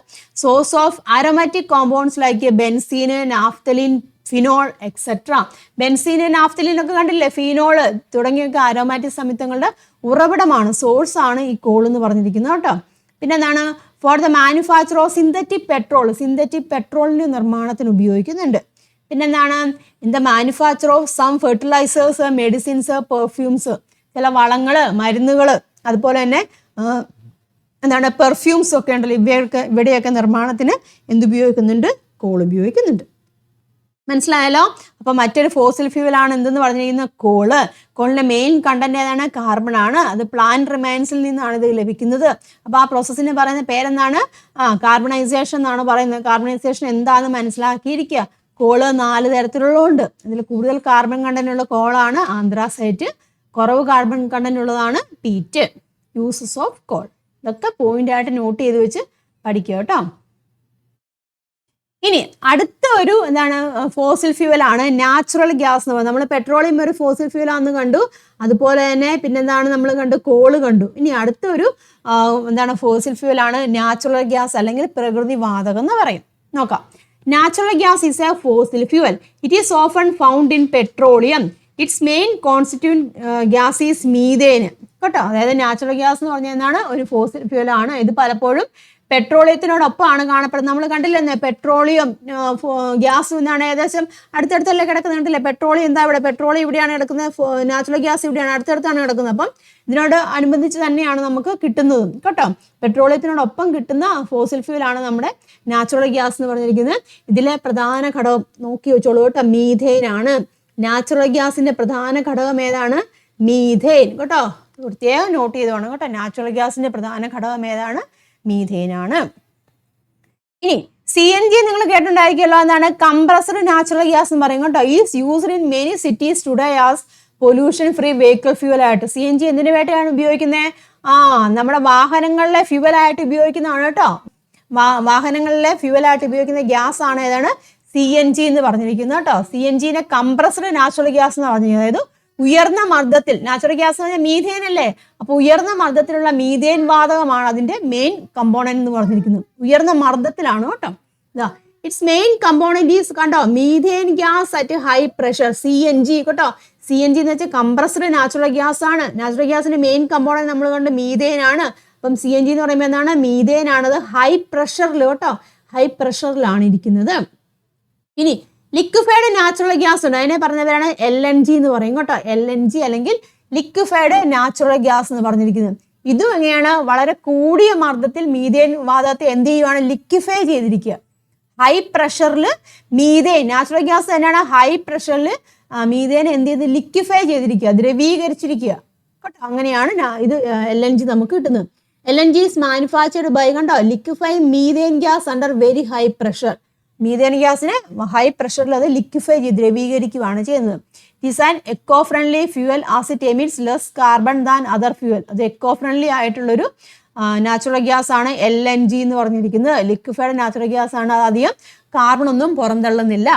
Source of aromatic compounds like benzene, naphthalene, phenol etcetera. Benzene, naphthalene ഒക്കെ കണ്ടില്ലേ, ഫിനോള് തുടങ്ങിയൊക്കെ അരോമാറ്റിക് സംയുക്തങ്ങളുടെ ഉറവിടമാണ്, സോഴ്സ് ആണ് ഈ കോൾ എന്ന് പറഞ്ഞിരിക്കുന്നത് കേട്ടോ. പിന്നെ എന്താണ്, for the manufacture of synthetic petrol, synthetic പെട്രോളിൻ്റെ നിർമ്മാണത്തിന് ഉപയോഗിക്കുന്നുണ്ട്. പിന്നെന്താണ്, in the manufacture of some fertilisers, medicines, perfumes, ചില വളങ്ങൾ, മരുന്നുകൾ, അതുപോലെ തന്നെ എന്താണ് പെർഫ്യൂംസ് ഒക്കെ ഉണ്ടല്ലോ, ഇവിടെയൊക്കെ നിർമ്മാണത്തിന് എന്തുപയോഗിക്കുന്നുണ്ട്, കോൾ ഉപയോഗിക്കുന്നുണ്ട്. മനസ്സിലായല്ലോ. അപ്പോൾ മറ്റൊരു ഫോസിൽ ഫ്യൂവലാണ് എന്തെന്ന് പറഞ്ഞിരിക്കുന്നത്, കോള്. കോളിൻ്റെ മെയിൻ കണ്ടന്റ് ഏതാണ്, കാർബൺ ആണ്. അത് പ്ലാന്റ് റിമൈൻസിൽ നിന്നാണ് ഇത് ലഭിക്കുന്നത്. അപ്പോൾ ആ പ്രോസസ്സിന് പറയുന്ന പേരെന്താണ്, കാർബണൈസേഷൻ എന്നാണ് പറയുന്നത്. കാർബണൈസേഷൻ എന്താണെന്ന് മനസ്സിലാക്കിയിരിക്കുക. കോള് 4 തരത്തിലുള്ളതുണ്ട്. അതിൽ കൂടുതൽ കാർബൺ കണ്ടന്റ് ഉള്ള കോളാണ് ആന്ത്രാസൈറ്റ്, കുറവ് കാർബൺ കണ്ടന്റ് ഉള്ളതാണ് പീറ്റ്. യൂസസ് ഓഫ് കോൾ ഇതൊക്കെ പോയിന്റ് ആയിട്ട് നോട്ട് ചെയ്ത് വെച്ച് പഠിക്കുക കേട്ടോ. ഇനി അടുത്ത ഒരു എന്താണ് ഫോസിൽ ഫ്യൂവൽ ആണ് നാച്ചുറൽ ഗ്യാസ് എന്ന് പറയുന്നത്. നമ്മൾ പെട്രോളിയം ഒരു ഫോസിൽ ഫ്യൂവൽ ആണെന്ന് കണ്ടു, അതുപോലെ തന്നെ പിന്നെന്താണ് നമ്മൾ കണ്ടു, കോള് കണ്ടു. ഇനി അടുത്ത ഒരു എന്താണ് ഫോസിൽ ഫ്യൂവൽ ആണ് നാച്ചുറൽ ഗ്യാസ് അല്ലെങ്കിൽ പ്രകൃതി വാതകം എന്ന് പറയും. നോക്കാം. Natural gas is A fossil fuel. It is often found in petroleum. It's main constituent gas is methane കേട്ടോ. അതായത് നാച്ചുറൽ ഗ്യാസ് എന്ന് പറഞ്ഞാൽ എന്താണ്, ഒരു ഫോസിൽ ഫ്യൂവൽ ആണ്. ഇത് പലപ്പോഴും പെട്രോളിയത്തിനോടൊപ്പമാണ് കാണപ്പെടുന്നത്. നമ്മൾ കണ്ടില്ലെന്നേ, പെട്രോളിയം ഗ്യാസ് എന്നാണ് ഏകദേശം അടുത്തടുത്തല്ലേ കിടക്കുന്നുണ്ടല്ലേ. പെട്രോളിയം എന്താ ഇവിടെ, പെട്രോളിയം ഇവിടെയാണ് കിടക്കുന്നത്, നാച്ചുറൽ ഗ്യാസ് ഇവിടെയാണ്, അടുത്തടുത്താണ് കിടക്കുന്നത്. അപ്പം ഇതിനോട് അനുബന്ധിച്ച് തന്നെയാണ് നമുക്ക് കിട്ടുന്നതും കേട്ടോ. പെട്രോളിയത്തിനോടൊപ്പം കിട്ടുന്ന ഫോസിൽ ഫ്യൂൽ ആണ് നമ്മുടെ നാച്ചുറൽ ഗ്യാസ് എന്ന് പറഞ്ഞിരിക്കുന്നത്. ഇതിലെ പ്രധാന ഘടകം നോക്കി വെച്ചോളൂ കേട്ടോ, മീഥെയിൻ ആണ്. നാച്ചുറൽ ഗ്യാസിന്റെ പ്രധാന ഘടകം ഏതാണ്, മീഥെയിൻ കേട്ടോ. പ്രത്യേകം നോട്ട് ചെയ്തോണം കേട്ടോ. നാച്ചുറൽ ഗ്യാസിന്റെ പ്രധാന ഘടകം ഏതാണ്, മീഥെയിൻ ആണ്. ഇനി CNG നിങ്ങൾ കേട്ടിട്ടുണ്ടായിരിക്കുമല്ലോ, എന്താണ് കംപ്രസ്ഡ് നാച്ചുറൽ ഗ്യാസ് എന്ന് പറയും കേട്ടോ. Is used in many cities today as pollution free vehicle fuel ആയിട്ട്. CNG എന്തിനു വേണ്ടിയാണ് ഉപയോഗിക്കുന്നത്, നമ്മുടെ വാഹനങ്ങളിലെ ഫ്യൂവൽ ആയിട്ട് ഉപയോഗിക്കുന്നതാണ് കേട്ടോ. വാഹനങ്ങളിലെ ഫ്യൂവൽ ആയിട്ട് ഉപയോഗിക്കുന്ന ഗ്യാസ് ആണ് ഏതാണ്, CNG എന്ന് പറഞ്ഞിരിക്കുന്നത് കേട്ടോ. CNGനെ കംപ്രസ്ഡ് നാച്ചുറൽ ഗ്യാസ് എന്ന് പറഞ്ഞിരിക്കുന്നത്. അതായത് ഉയർന്ന മർദ്ദത്തിൽ, നാച്ചുറൽ ഗ്യാസ് എന്ന് പറഞ്ഞാൽ മീഥേൻ അല്ലേ, അപ്പോൾ ഉയർന്ന മർദ്ദത്തിലുള്ള മീഥേൻ വാതകമാണ് അതിന്റെ മെയിൻ കമ്പോണന്റ് എന്ന് പറഞ്ഞിരിക്കുന്നത്. ഉയർന്ന മർദ്ദത്തിലാണ് കേട്ടോ. ഇറ്റ്സ് മെയിൻ കമ്പോണന്റ് ഈസ് കണ്ടോ, methane gas at high pressure, CNG കേട്ടോ. CNG എന്ന് വെച്ചാൽ കംപ്രസ്ഡ് നാച്ചുറൽ ഗ്യാസ് ആണ്. നാച്ചുറൽ ഗ്യാസിന്റെ മെയിൻ കമ്പോണന്റ് നമ്മൾ കണ്ട് മീഥേൻ ആണ്. അപ്പം CNG എന്ന് പറയുമ്പോൾ എന്താണ്, മീഥേൻ ആണത്. ഹൈ പ്രഷറിൽ കേട്ടോ, ഹൈ പ്രഷറിലാണ് ഇരിക്കുന്നത്. ഇനി ലിക്വിഫൈഡ് നാച്ചുറൽ ഗ്യാസ് ഉണ്ട്, അതിനെ പറഞ്ഞവരാണ് LNG എന്ന് പറയും കേട്ടോ. LNG അല്ലെങ്കിൽ ലിക്വിഫൈഡ് നാച്ചുറൽ ഗ്യാസ് എന്ന് പറഞ്ഞിരിക്കുന്നത്. ഇതും എങ്ങനെയാണ്, വളരെ കൂടിയ മർദ്ദത്തിൽ മീഥേൻ വാതകത്തെ എന്ത് ചെയ്യുവാണ്, ലിക്വിഫൈ ചെയ്തിരിക്കുക. ഹൈ പ്രഷറിൽ മീഥേൻ, നാച്ചുറൽ ഗ്യാസ് തന്നെയാണ്, ഹൈ പ്രഷറിൽ മീഥേൻ എന്ത് ചെയ്ത് ലിക്വിഫൈ ചെയ്തിരിക്കുക, ദ്രവീകരിച്ചിരിക്കുക കേട്ടോ. അങ്ങനെയാണ് ഇത് LNG നമുക്ക് കിട്ടുന്നത്. LNG ഈസ് മാനുഫാക്ചർഡ് ബൈ കണ്ടോ, liquefy methane gas under very high pressure. Methane ഗ്യാസിനെ ഹൈ പ്രഷറിൽ അത് ലിക്വിഫൈ ചെയ്ത് ദ്രവീകരിക്കുകയാണ് ചെയ്യുന്നത്. It is an eco friendly fuel as it emits less carbon than other fuel. അത് എക്കോ ഫ്രണ്ട്ലി ആയിട്ടുള്ളൊരു നാച്ചുറൽ ഗ്യാസ് ആണ് LNG എന്ന് പറഞ്ഞിരിക്കുന്നത്. ലിക്വിഫൈഡ് നാച്ചുറൽ ഗ്യാസ് ആണ്, അത് അധികം കാർബൺ ഒന്നും പുറന്തള്ളുന്നില്ല.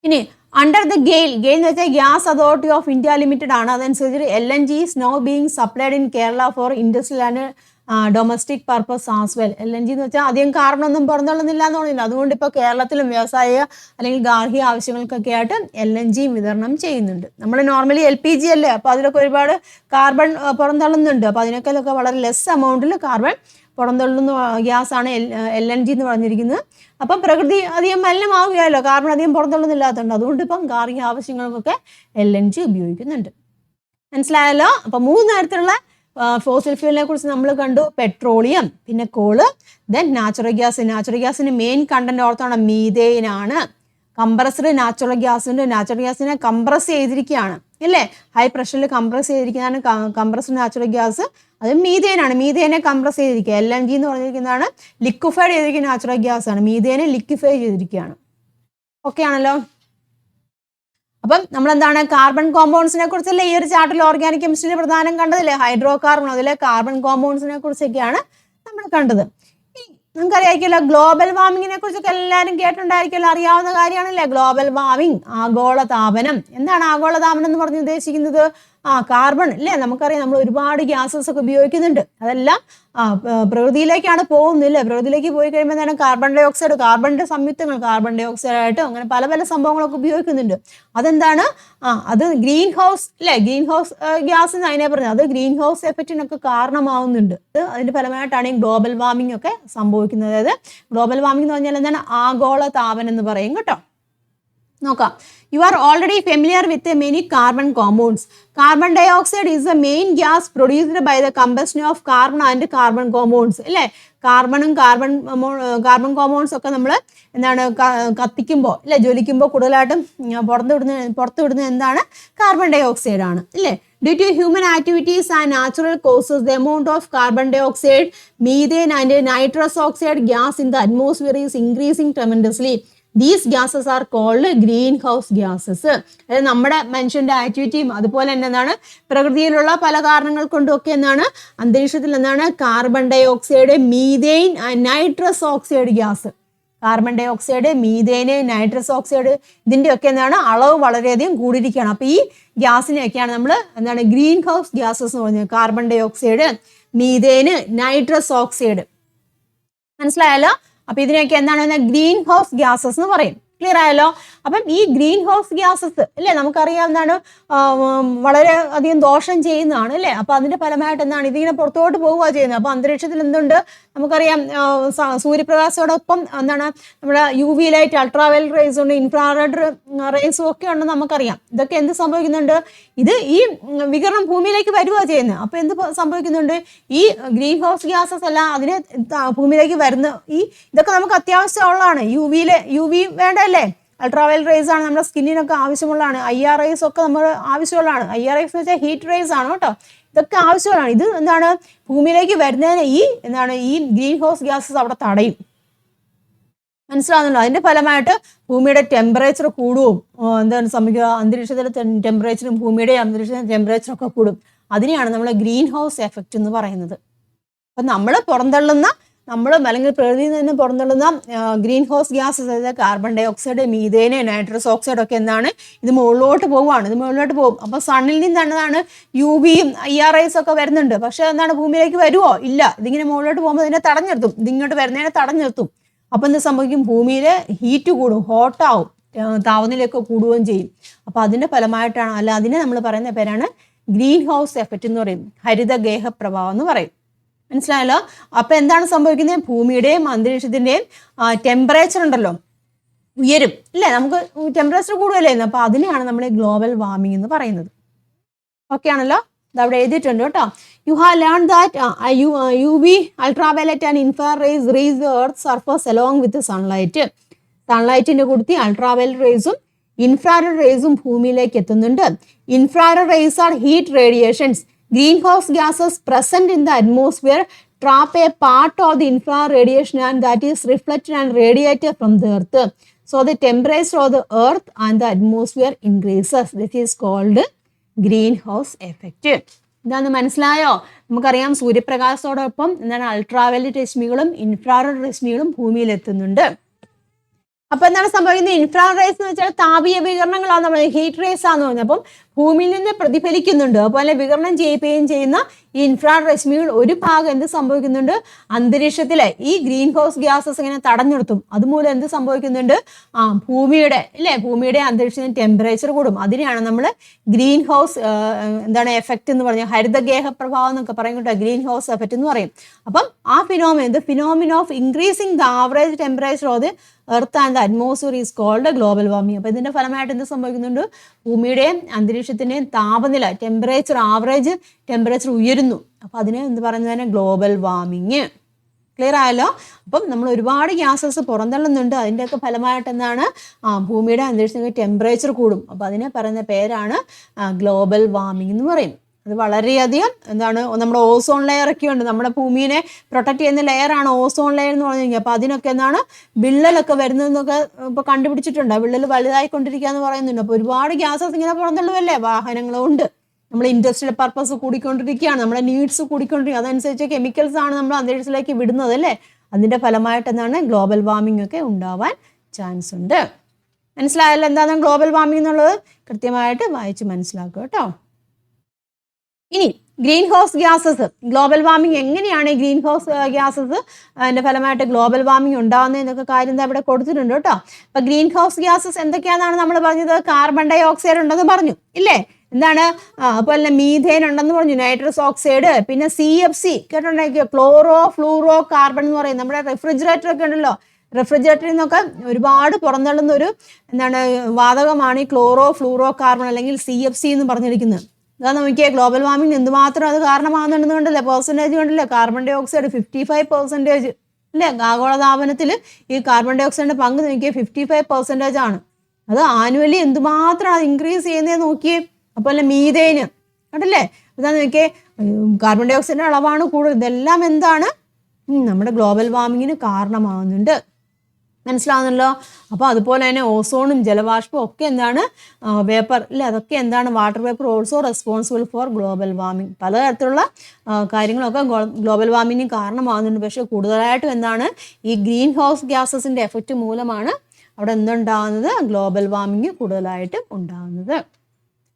ഇനി അണ്ടർ ദ ഗെയിൽ എന്ന് വെച്ചാൽ gas authority of India limited ആണ്. അതനുസരിച്ച് LNG is now being supplied in Kerala for industrial and domestic purpose as well. LNG എന്ന് വെച്ചാൽ അധികം കാർബൺ ഒന്നും പുറന്തള്ളുന്നില്ല എന്ന് പറഞ്ഞില്ല. അതുകൊണ്ട് ഇപ്പോൾ കേരളത്തിലും വ്യവസായ അല്ലെങ്കിൽ ഗാർഹിക ആവശ്യങ്ങൾക്കൊക്കെ ആയിട്ട് LNG വിതരണം ചെയ്യുന്നുണ്ട്. നമ്മൾ നോർമലി LPG അല്ലേ, അപ്പോൾ അതിലൊക്കെ ഒരുപാട് കാർബൺ പുറന്തള്ളുന്നുണ്ട്. അപ്പോൾ അതിനൊക്കെ വളരെ ലെസ് എമൗണ്ടിൽ കാർബൺ പുറന്തള്ളുന്ന ഗ്യാസാണ് LNG എന്ന് പറഞ്ഞിരിക്കുന്നത്. അപ്പം പ്രകൃതി അധികം മലിനമാവുകയല്ലോ, കാർബൺ അധികം പുറന്തള്ളുന്നില്ലാത്തതുണ്ട്. അതുകൊണ്ട് ഇപ്പം ഗാർഹിക ആവശ്യങ്ങൾക്കൊക്കെ LNG ഉപയോഗിക്കുന്നുണ്ട്. മനസ്സിലായല്ലോ. അപ്പം 3 തരത്തിലുള്ള ഫോസിൽ ഫ്യൂലിനെ കുറിച്ച് നമ്മൾ കണ്ടു. പെട്രോളിയം, പിന്നെ coal, then natural gas. Natural ഗ്യാസിന്റെ മെയിൻ കണ്ടന്റ് ഓർത്താണ് മീഥെയിൻ ആണ്. കംപ്രസ്ഡ് നാച്ചുറൽ ഗ്യാസിനെ കംപ്രസ് ചെയ്തിരിക്കുകയാണ് അല്ലേ, ഹൈ പ്രഷറിൽ കംപ്രസ് ചെയ്തിരിക്കുന്നതാണ് കംപ്രസ്ഡ് നാച്ചുറൽ ഗ്യാസ്. അത് മീഥെയിൻ ആണ്. മീഥെയിനെ കംപ്രസ് ചെയ്തിരിക്കുക. LNG എന്ന് പറഞ്ഞിരിക്കുന്നതാണ് ലിക്വിഫൈഡ് ചെയ്തിരിക്കുന്ന നാച്ചുറൽ ഗ്യാസ് ആണ്. മീഥെയിനെ ലിക്വിഫൈ ചെയ്തിരിക്കുകയാണ്. ഓക്കെ ആണല്ലോ. അപ്പം നമ്മളെന്താണ് കാർബൺ കോമ്പൗണ്ട്സിനെ കുറിച്ചല്ലേ ഈ ഒരു ചാപ്റ്ററിൽ ഓർഗാനിക് കെമിസ്ട്രിയിൽ പ്രധാനം കണ്ടതല്ലേ, ഹൈഡ്രോ കാർബൺ, അതിലെ കാർബൺ കോമ്പൗണ്ട്സിനെ കുറിച്ചൊക്കെയാണ് നമ്മൾ കണ്ടത്. നമുക്കറിയാമായിരിക്കുമല്ലോ ഗ്ലോബൽ വാർമിങ്ങിനെ കുറിച്ചൊക്കെ എല്ലാവരും കേട്ടിട്ടുണ്ടായിരിക്കുമല്ലോ, അറിയാവുന്ന കാര്യമാണല്ലേ ഗ്ലോബൽ വാർമിങ്, ആഗോളതാപനം. എന്താണ് ആഗോളതാപനം എന്ന് പറഞ്ഞ് ഉദ്ദേശിക്കുന്നത്? കാർബൺ അല്ലേ, നമുക്കറിയാം നമ്മൾ ഒരുപാട് ഗ്യാസസ് ഒക്കെ ഉപയോഗിക്കുന്നുണ്ട്. അതെല്ലാം പ്രകൃതിയിലേക്കാണ് പോകുന്നില്ല. പ്രകൃതിയിലേക്ക് പോയി കഴിയുമ്പോൾ എന്താണ് കാർബൺ ഡൈ ഓക്സൈഡ്, കാർബണിന്റെ സംയുക്തങ്ങൾ കാർബൺ ഡൈ ഓക്സൈഡ് ആയിട്ട് അങ്ങനെ പല പല സംഭവങ്ങളൊക്കെ ഉപയോഗിക്കുന്നുണ്ട്. അതെന്താണ് അത് ഗ്രീൻ ഹൗസ് അല്ലേ, ഗ്രീൻ ഹൗസ് ഗ്യാസ് എന്ന് അതിനെ പറഞ്ഞത്. അത് ഗ്രീൻ ഹൗസ് എഫക്റ്റിനൊക്കെ കാരണമാവുന്നുണ്ട്. അതിന്റെ ഫലമായിട്ടാണ് ഈ ഗ്ലോബൽ വാർമിംഗ് ഒക്കെ സംഭവിക്കുന്നത്. അതായത് ഗ്ലോബൽ വാർമിംഗ് എന്ന് പറഞ്ഞാൽ എന്താണ്, ആഗോള താപനം എന്ന് പറയും കേട്ടോ. നോക്കാം. You are already familiar with the many carbon compounds. Carbon dioxide is the main gas produced by the combustion of carbon and carbon compounds. അല്ലേ, കാർബണും കാർബൺ കോമ്പൗണ്ട്സ് ഒക്കെ നമ്മൾ എന്താണ് കത്തിക്കുമ്പോൾ അല്ലെ, ജ്വലിക്കുമ്പോൾ കൂടുതലായിട്ടും പുറത്തുവിടുന്ന എന്താണ്, കാർബൺ ഡൈ ഓക്സൈഡ് ആണ് അല്ലേ. Due to human activities and natural causes, the amount of carbon dioxide, methane and nitrous oxide gas in the atmosphere is increasing tremendously. These gases are called greenhouse gases. അതായത് നമ്മുടെ മനുഷ്യന്റെ ആക്ടിവിറ്റിയും അതുപോലെ തന്നെ എന്താണ് പ്രകൃതിയിലുള്ള പല കാരണങ്ങൾ കൊണ്ടുമൊക്കെ എന്താണ് അന്തരീക്ഷത്തിൽ എന്താണ് carbon dioxide, methane, nitrous oxide gas, carbon dioxide, methane, nitrous oxide ഇതിൻ്റെയൊക്കെ എന്താണ് അളവ് വളരെയധികം കൂടിയിരിക്കുകയാണ്. അപ്പോൾ ഈ ഗ്യാസിനെയൊക്കെയാണ് നമ്മൾ എന്താണ് ഗ്രീൻ ഹൗസ് ഗ്യാസസ് എന്ന് പറഞ്ഞത്. Carbon dioxide, methane, nitrous oxide. മനസ്സിലായല്ലോ. അപ്പൊ ഇതിനെയൊക്കെ എന്താണ് ഗ്രീൻ ഹൗസ് ഗ്യാസസ് എന്ന് പറയും. ക്ലിയർ ആയല്ലോ. അപ്പം ഈ ഗ്രീൻ ഹൗസ് ഗ്യാസസ് അല്ലേ നമുക്കറിയാവുന്നതാണ്, വളരെ അധികം ദോഷം ചെയ്യുന്നതാണ് അല്ലേ. അപ്പൊ അതിന്റെ ഫലമായിട്ട് എന്താണ് ഇതിങ്ങനെ പുറത്തോട്ട് പോവുക ചെയ്യുന്നത്. അപ്പൊ അന്തരീക്ഷത്തിൽ എന്തുണ്ട് നമുക്കറിയാം, സൂര്യപ്രകാശത്തോടൊപ്പം എന്താണ് നമ്മുടെ UV ലൈറ്റ്, അൾട്രാവയലറ്റ് റേസ് ഉണ്ട്, ഇൻഫ്രാറെഡ് റേസും ഒക്കെ ഉണ്ട് നമുക്കറിയാം. ഇതൊക്കെ എന്ത് സംഭവിക്കുന്നുണ്ട്, ഇത് ഈ വികിരണം ഭൂമിയിലേക്ക് വരുക ചെയ്യുന്നത്. അപ്പൊ എന്ത് സംഭവിക്കുന്നുണ്ട്, ഈ ഗ്രീൻ ഹൗസ് ഗ്യാസസ് എല്ലാം അതിനെ ഭൂമിയിലേക്ക് വരുന്ന ഇതൊക്കെ നമുക്ക് അത്യാവശ്യമുള്ളതാണ്. UV വേണ്ടല്ലേ, അൾട്രാവയലറ്റ് റേസ് ആണ് നമ്മുടെ സ്കിന്നിനൊക്കെ ആവശ്യമുള്ളതാണ്. IR റേസ് ഒക്കെ നമ്മൾ ആവശ്യമുള്ളതാണ്. IR റേസ് എന്ന് വെച്ചാൽ ഹീറ്റ് റേസ് ആണ് കേട്ടോ. ഇതൊക്കെ ആവശ്യമുള്ളതാണ്. ഇത് എന്താണ് ഭൂമിയിലേക്ക് വരുന്നതിന് ഈ ഗ്രീൻ ഹൗസ് ഗ്യാസസ് അവിടെ തടയും. മനസ്സിലാവുന്നുണ്ടോ. അതിന്റെ ഫലമായിട്ട് ഭൂമിയുടെ ടെമ്പറേച്ചർ കൂടുകയും എന്താണ് സംഭവിക്കുക, അന്തരീക്ഷത്തിലെ ടെമ്പറേച്ചറും ഭൂമിയുടെ അന്തരീക്ഷത്തിലെ ടെമ്പറേച്ചറും ഒക്കെ കൂടും. അതിനെയാണ് നമ്മൾ ഗ്രീൻ ഹൗസ് എഫക്റ്റ് എന്ന് പറയുന്നത്. അപ്പം നമ്മൾ അല്ലെങ്കിൽ പ്രകൃതിയിൽ നിന്ന് പുറന്തള്ളുന്ന ഗ്രീൻ ഹൗസ് ഗ്യാസസ്, അതായത് carbon dioxide, methane, nitrous oxide ഒക്കെ എന്താണ് ഇത് മുകളിലോട്ട് പോവുകയാണ്. ഇത് മുകളിലോട്ട് പോകും. അപ്പോൾ സണ്ണിൽ നിന്ന് എന്താണ് UVയും IR റേസ് ഒക്കെ വരുന്നുണ്ട്. പക്ഷെ എന്താണ് ഭൂമിയിലേക്ക് വരുമോ, ഇല്ല. ഇതിങ്ങനെ മുകളിലോട്ട് പോകുമ്പോൾ ഇതിനെ തടഞ്ഞിർത്തും, ഇതിങ്ങോട്ട് വരുന്നതിനെ തടഞ്ഞിർത്തും. അപ്പം എന്ത് സംഭവിക്കും, ഭൂമിയിൽ ഹീറ്റ് കൂടും, ഹോട്ടാവും, താപനിലയൊക്കെ കൂടുകയും ചെയ്യും. അപ്പോൾ അതിൻ്റെ ഫലമായിട്ടാണ്, അല്ല അതിനെ നമ്മൾ പറയുന്ന പേരാണ് ഗ്രീൻ ഹൗസ് എഫക്റ്റ് എന്ന് പറയും, ഹരിതഗേഹ പ്രഭാവം എന്ന് പറയും. മനസ്സിലായല്ലോ. അപ്പൊ എന്താണ് സംഭവിക്കുന്നത്, ഭൂമിയുടെയും അന്തരീക്ഷത്തിന്റെയും ടെമ്പറേച്ചർ ഉണ്ടല്ലോ ഉയരും അല്ലേ, നമുക്ക് ടെമ്പറേച്ചർ കൂടുതലേ. അപ്പൊ അതിനെയാണ് നമ്മൾ ഗ്ലോബൽ വാർമിംഗ് എന്ന് പറയുന്നത്. ഓക്കെ ആണല്ലോ, ഇത് അവിടെ എഴുതിയിട്ടുണ്ട് കേട്ടോ. You have learn that UV, ultraviolet and infrared rays reach the earth surface along with sunlight. സൺലൈറ്റിന്റെ കൂടി അൾട്രാവയലറ്റ് റേസും ഇൻഫ്രാറെഡ് റേസും ഭൂമിയിലേക്ക് എത്തുന്നുണ്ട്. Infrared rays are heat radiations. Greenhouse gases present in the atmosphere trap a part of the infrared radiation and that is reflected and radiated from the earth. So the temperature of the earth and the atmosphere increases. This is called greenhouse effect. എന്താണെന്ന് മനസ്സിലായോ. നമുക്കറിയാം സൂര്യപ്രകാശത്തോടൊപ്പം എന്താണ് അൾട്രാവയലറ്റ് രശ്മികളും ഇൻഫ്രാറെഡ് രശ്മികളും ഭൂമിയിൽ എത്തുന്നുണ്ട്. അപ്പൊ എന്താണ് സംഭവിക്കുന്നത്, ഇൻഫ്രാറെഡ് റേസ് എന്ന് വെച്ചാൽ താപീയ വികിരണങ്ങളാണ്, നമ്മൾ ഹീറ്റ് റേസ് ആണെന്ന് പറഞ്ഞത്. അപ്പം ഭൂമിയിൽ നിന്ന് പ്രതിഫലിക്കുന്നുണ്ട്, അതുപോലെ വികിരണം ചെയ്യിപ്പിക്കുകയും ചെയ്യുന്ന ഈ ഇൻഫ്രാറെഡ് രശ്മികൾ ഒരു ഭാഗം എന്ത് സംഭവിക്കുന്നുണ്ട്, അന്തരീക്ഷത്തിലെ ഈ ഗ്രീൻ ഹൗസ് ഗ്യാസസ് ഇങ്ങനെ തടഞ്ഞിർത്തും. അതുമൂലം എന്ത് സംഭവിക്കുന്നുണ്ട്, ഭൂമിയുടെ അന്തരീക്ഷത്തിന് ടെമ്പറേച്ചർ കൂടും. അതിനെയാണ് നമ്മൾ ഗ്രീൻ ഹൗസ് എഫക്റ്റ് എന്ന് പറഞ്ഞാൽ ഹരിതഗേഹ പ്രഭാവം എന്നൊക്കെ പറയും കേട്ടോ, ഗ്രീൻ ഹൗസ് എഫക്റ്റ് എന്ന് പറയും. അപ്പം ആ phenomena of increasing the average temperature of the earth and the atmosphere is called global warming. അപ്പോൾ ഇതിന്റെ ഫലമായിട്ട് എന്ത് സംഭവിക്കുന്നുണ്ട്, ഭൂമിയുടെയും അന്തരീക്ഷത്തിന്റെയും താപനില ആവറേജ് ടെമ്പറേച്ചർ ഉയരുന്നു. അപ്പോൾ അതിനെ എന്ത് പറയുന്നതിന് ഗ്ലോബൽ വാർമിങ്. ക്ലിയർ ആയല്ലോ. അപ്പം നമ്മൾ ഒരുപാട് ഗ്യാസസ് പുറന്തള്ളുന്നുണ്ട്. അതിൻ്റെയൊക്കെ ഫലമായിട്ട് എന്താണ് ഭൂമിയുടെ അന്തരീക്ഷത്തിന് ടെമ്പറേച്ചർ കൂടും. അപ്പോൾ അതിനെ പറയുന്ന പേരാണ് ഗ്ലോബൽ വാർമിംഗ് എന്ന് പറയും. അത് വളരെയധികം നമ്മുടെ ഓസോൺ ലെയർ ഒക്കെ ഉണ്ട്, നമ്മുടെ ഭൂമിയെ പ്രൊട്ടക്ട് ചെയ്യുന്ന ലെയറാണ് ഓസോൺ ലെയർ എന്ന് പറഞ്ഞു കഴിഞ്ഞാൽ. അപ്പോൾ അതിനൊക്കെ വിള്ളലൊക്കെ വരുന്നതെന്നൊക്കെ ഇപ്പോൾ കണ്ടുപിടിച്ചിട്ടുണ്ട്. വിള്ളൽ വലുതായിക്കൊണ്ടിരിക്കുക എന്ന് പറയുന്നുണ്ട്. അപ്പോൾ ഒരുപാട് ഗ്യാസസ് ഇങ്ങനെ പുറന്തള്ളുമല്ലേ, വാഹനങ്ങളുണ്ട്, നമ്മൾ ഇൻഡസ്ട്രിയൽ പർപ്പസ് കൂടിക്കൊണ്ടിരിക്കുകയാണ്, നമ്മുടെ നീഡ്സ് കൂടിക്കൊണ്ടിരിക്കുക, അതനുസരിച്ച് കെമിക്കൽസ് ആണ് നമ്മൾ അന്തരീക്ഷത്തിലേക്ക് വിടുന്നത് അല്ലേ. അതിൻ്റെ ഫലമായിട്ട് ഗ്ലോബൽ വാർമിംഗ് ഒക്കെ ഉണ്ടാവാൻ ചാൻസ് ഉണ്ട്. മനസ്സിലായല്ലോ എന്താണ് ഗ്ലോബൽ വാർമിംഗ് എന്നുള്ളത്, കൃത്യമായിട്ട് വായിച്ച് മനസ്സിലാക്കുക കേട്ടോ. ഇനി green house gases, global warming എങ്ങനെയാണ് ഈ ഗ്രീൻ ഹൗസ് ഗ്യാസസ് അതിൻ്റെ ഫലമായിട്ട് ഗ്ലോബൽ വാർമിംഗ് ഉണ്ടാകുന്നത് എന്നൊക്കെ കാര്യം ഇവിടെ കൊടുത്തിട്ടുണ്ട് കേട്ടോ. അപ്പം ഗ്രീൻ ഹൗസ് ഗ്യാസസ് എന്തൊക്കെയാണെന്നാണ് നമ്മൾ പറഞ്ഞത്? കാർബൺ ഡൈ ഓക്സൈഡ് ഉണ്ടെന്ന് പറഞ്ഞു ഇല്ലേ? എന്താണ്? അതുപോലെ മീഥേൻ ഉണ്ടെന്ന് പറഞ്ഞു, നൈട്രസ് ഓക്സൈഡ്, പിന്നെ CFC കേട്ടോണ്ടായിരിക്കും, ക്ലോറോ ഫ്ലൂറോ കാർബൺ എന്ന് പറയും. നമ്മുടെ റെഫ്രിജറേറ്റർ ഒക്കെ ഉണ്ടല്ലോ, റെഫ്രിജറേറ്ററിൽ നിന്നൊക്കെ ഒരുപാട് പുറന്തള്ളുന്ന ഒരു എന്താണ് വാതകമാണ് ഈ ക്ലോറോ ഫ്ലൂറോ കാർബൺ അല്ലെങ്കിൽ CFC എന്ന് പറഞ്ഞിരിക്കുന്നത്. അതാ നോക്കിയാൽ ഗ്ലോബൽ വാർമിംഗ് എന്തുമാത്രം അത് കാരണമാകുന്നുണ്ടെന്ന് കണ്ടല്ലേ, പെർസെൻറ്റേജ് കണ്ടല്ലേ? കാർബൺ ഡൈ ഓക്സൈഡ് 55% അല്ലേ? ആഗോളതാപനത്തിൽ ഈ കാർബൺ ഡൈ ഓക്സൈഡിന്റെ പങ്ക് നോക്കിയാൽ 55% ആണ്. അത് ആനുവലി എന്തുമാത്രം അത് ഇൻക്രീസ് ചെയ്യുന്നതെന്ന് നോക്കിയേ. അപ്പോൾ മീഥേന് കണ്ടല്ലേ, ഇതാന്ന് നോക്കിയേ, കാർബൺ ഡൈ ഓക്സൈഡിന്റെ അളവാണ് കൂടുതൽ. ഇതെല്ലാം എന്താണ്? നമ്മുടെ ഗ്ലോബൽ വാർമിങ്ങിന് കാരണമാകുന്നുണ്ട്. മനസ്സിലാവുന്നല്ലോ. അപ്പോൾ അതുപോലെ തന്നെ ഓസോണും ജലവാഷ്പവും ഒക്കെ എന്താണ്? വേപ്പർ അല്ലേ, അതൊക്കെ എന്താണ്? Water vapour also responsible for global warming. പലതരത്തിലുള്ള കാര്യങ്ങളൊക്കെ ഗ്ലോബൽ വാർമിങ്ങിന് കാരണമാകുന്നുണ്ട്. പക്ഷേ കൂടുതലായിട്ടും എന്താണ്? ഈ ഗ്രീൻ ഹൗസ് ഗ്യാസസിൻ്റെ എഫക്റ്റ് മൂലമാണ് അവിടെ എന്തുണ്ടാകുന്നത്? ഗ്ലോബൽ വാർമിംഗ് കൂടുതലായിട്ട് ഉണ്ടാകുന്നത്.